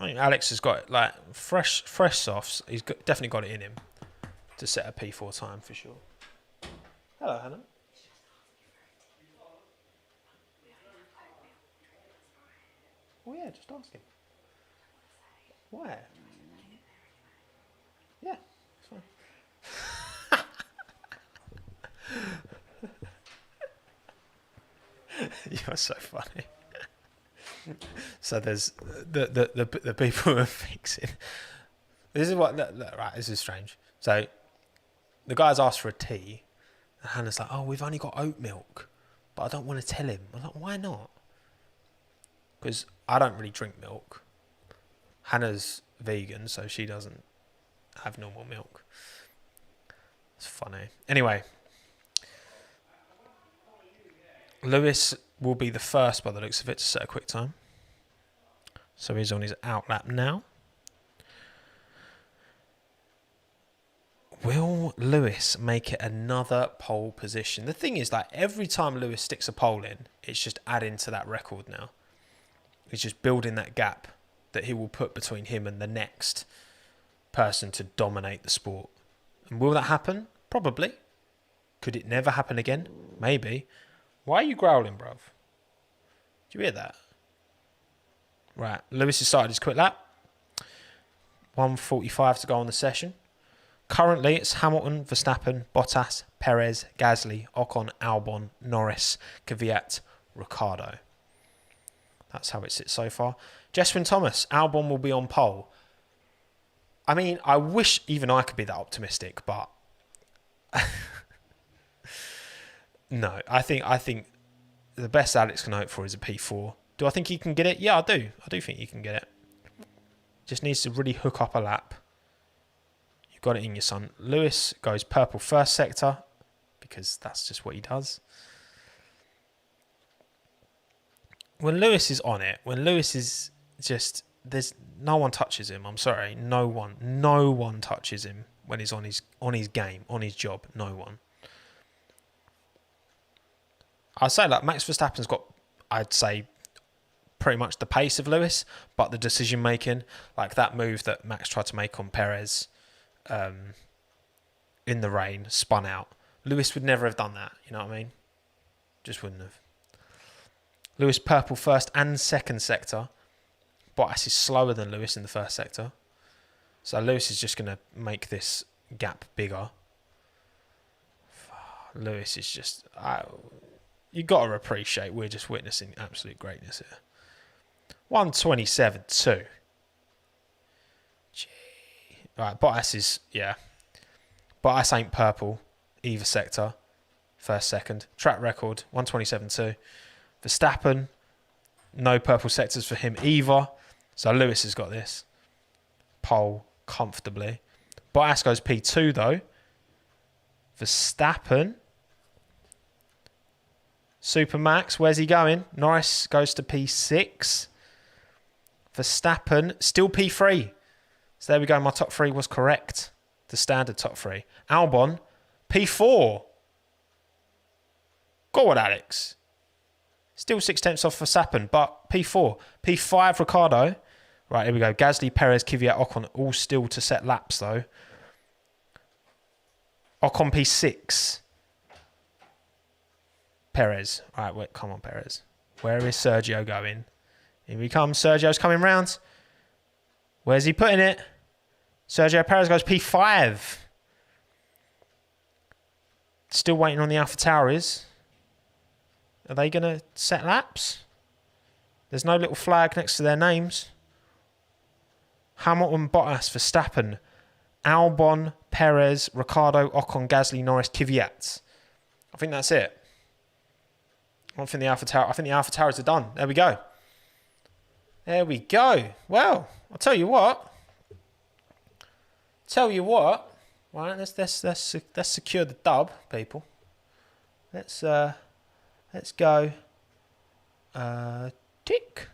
think Alex has got like fresh softs. Definitely got it in him to set a P4 time for sure. Hello, Hannah. Oh yeah, just ask him. Why? Yeah, it's fine. You're so funny. So there's the people who are fixing. This is what right. This is strange. So the guys asked for a tea, and Hannah's like, "Oh, we've only got oat milk, but I don't want to tell him." I'm like, "Why not?" Because I don't really drink milk. Hannah's vegan, so she doesn't have normal milk. It's funny. Anyway, Lewis will be the first, by the looks of it, to set a quick time. So he's on his out lap now. Will Lewis make it another pole position? The thing is, like, every time Lewis sticks a pole in, it's just adding to that record now. He's just building that gap that he will put between him and the next person to dominate the sport. And will that happen? Probably. Could it never happen again? Maybe. Why are you growling, bruv? Do you hear that? Right, Lewis has started his quick lap. 1:45 to go on the session. Currently, it's Hamilton, Verstappen, Bottas, Perez, Gasly, Ocon, Albon, Norris, Kvyat, Ricciardo. That's how it sits so far. Jeswin Thomas, Albon will be on pole. I mean, I wish even I could be that optimistic, but no. I think the best Alex can hope for is a P4. Do I think he can get it? Yeah, I do. I do think he can get it. Just needs to really hook up a lap. You've got it in your son. Lewis goes purple first sector because that's just what he does. When Lewis is on it, when Lewis is just, there's no one touches him. I'm sorry, no one touches him when he's on his game, on his job. No one. I'd say like Max Verstappen's got, I'd say, pretty much the pace of Lewis, but the decision making, like that move that Max tried to make on Perez in the rain, spun out. Lewis would never have done that. You know what I mean? Just wouldn't have. Lewis purple first and second sector. Bottas is slower than Lewis in the first sector. So Lewis is just going to make this gap bigger. Lewis is just... you got to appreciate we're just witnessing absolute greatness here. 1:27.2. Right, Bottas is... Yeah. Bottas ain't purple either sector. First, second. Track record, 1:27.2. Verstappen, no purple sectors for him either. So Lewis has got this. Pole comfortably. Bottas goes P2 though. Verstappen. Supermax, where's he going? Norris goes to P6. Verstappen, still P3. So there we go, my top three was correct. The standard top three. Albon, P4. Go on, Alex. Still 6/10 off Verstappen, but P4. P5, Ricciardo. Right, here we go. Gasly, Perez, Kvyat, Ocon, all still to set laps, though. Ocon, P6. Perez. Right, wait, come on, Perez. Where is Sergio going? Here he comes. Sergio's coming round. Where's he putting it? Sergio Perez goes P5. Still waiting on the AlphaTauris. Are they going to set laps? There's no little flag next to their names. Hamilton, Bottas, Verstappen, Albon, Perez, Ricciardo, Ocon, Gasly, Norris, Kvyat. I think that's it. I think the AlphaTauris are done. There we go. There we go. Well, I'll tell you what. Right, let's secure the dub, people. Let's go. Tick,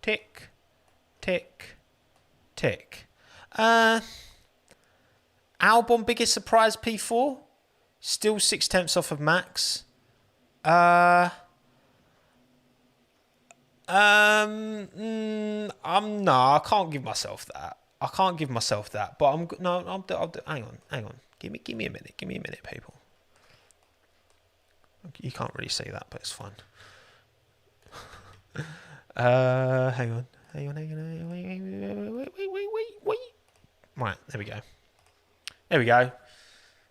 tick, tick, tick. Albon biggest surprise P4. Still 6/10 off of Max. No, I can't give myself that. I can't give myself that. But hang on. Give me a minute. Give me a minute, people. You can't really see that, but it's fine. Hang on. Wait. Right, there we go.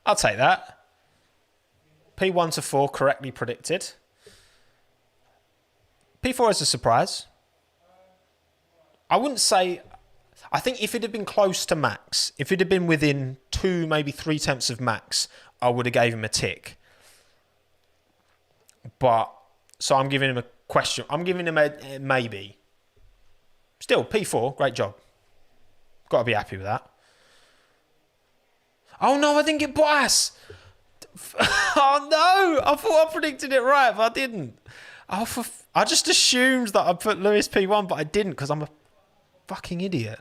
I'll take that. P1 to 4 correctly predicted. P4 is a surprise. I wouldn't say... I think if it had been close to max, if it had been within 2, maybe 3 tenths of max, I would have gave him a tick. But... So I'm giving him a question. I'm giving him a maybe. Still, P4, great job. Got to be happy with that. Oh no, I didn't get Bottas. Oh no, I thought I predicted it right, but I didn't. I just assumed that I put Lewis P1, but I didn't because I'm a fucking idiot.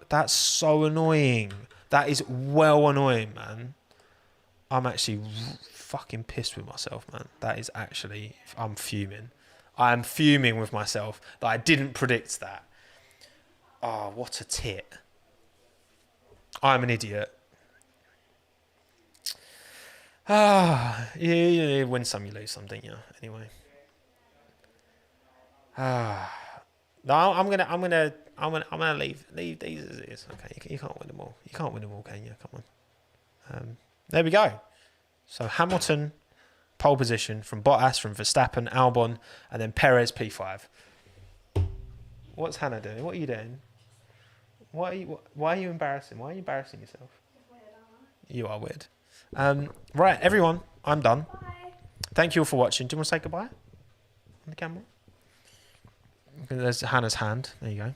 That's so annoying. That is well annoying, man. I'm actually fucking pissed with myself, man. That is actually... I'm fuming. I am fuming with myself that I didn't predict that. Oh, what a tit. I'm an idiot. You win some, you lose some, don't you? Anyway. No, I'm gonna leave these as it is. Okay, you can't win them all. You can't win them all, can you? Come on. There we go. So Hamilton, pole position from Bottas, from Verstappen, Albon, and then Perez P5. What's Hannah doing? What are you doing? Why are you embarrassing? Why are you embarrassing yourself? You are weird. Right, everyone, I'm done. Bye. Thank you all for watching. Do you want to say goodbye on the camera? There's Hannah's hand. There you go.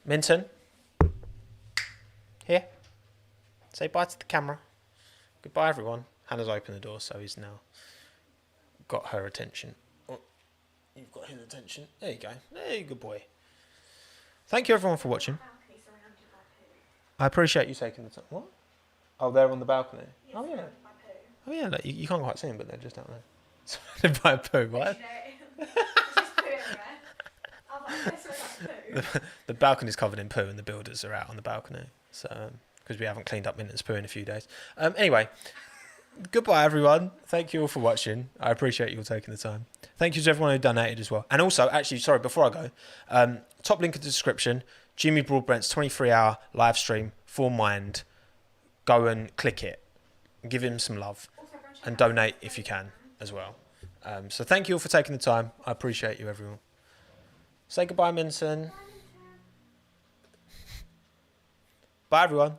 Minton. Here. Say bye to the camera. Goodbye, everyone. Hannah's opened the door, so he's now got her attention. Oh, you've got his attention. There you go. There you go, good boy. Thank you, everyone, for watching. I appreciate you taking the time. What? Oh, they're on the balcony. Oh, yeah. Oh, yeah. Look, you can't quite see them, but they're just out there. Surrounded by poo, what? The balcony's covered in poo and the builders are out on the balcony. So, because we haven't cleaned up Minton's poo in a few days. Anyway, goodbye, everyone. Thank you all for watching. I appreciate you all taking the time. Thank you to everyone who donated as well. And also, actually, sorry, before I go, top link in the description, Jimmy Broadbent's 23-hour live stream for Mind. Go and click it. Give him some love. And donate if you can as well. So thank you all for taking the time. I appreciate you, everyone. Say goodbye, Minton. Bye, everyone.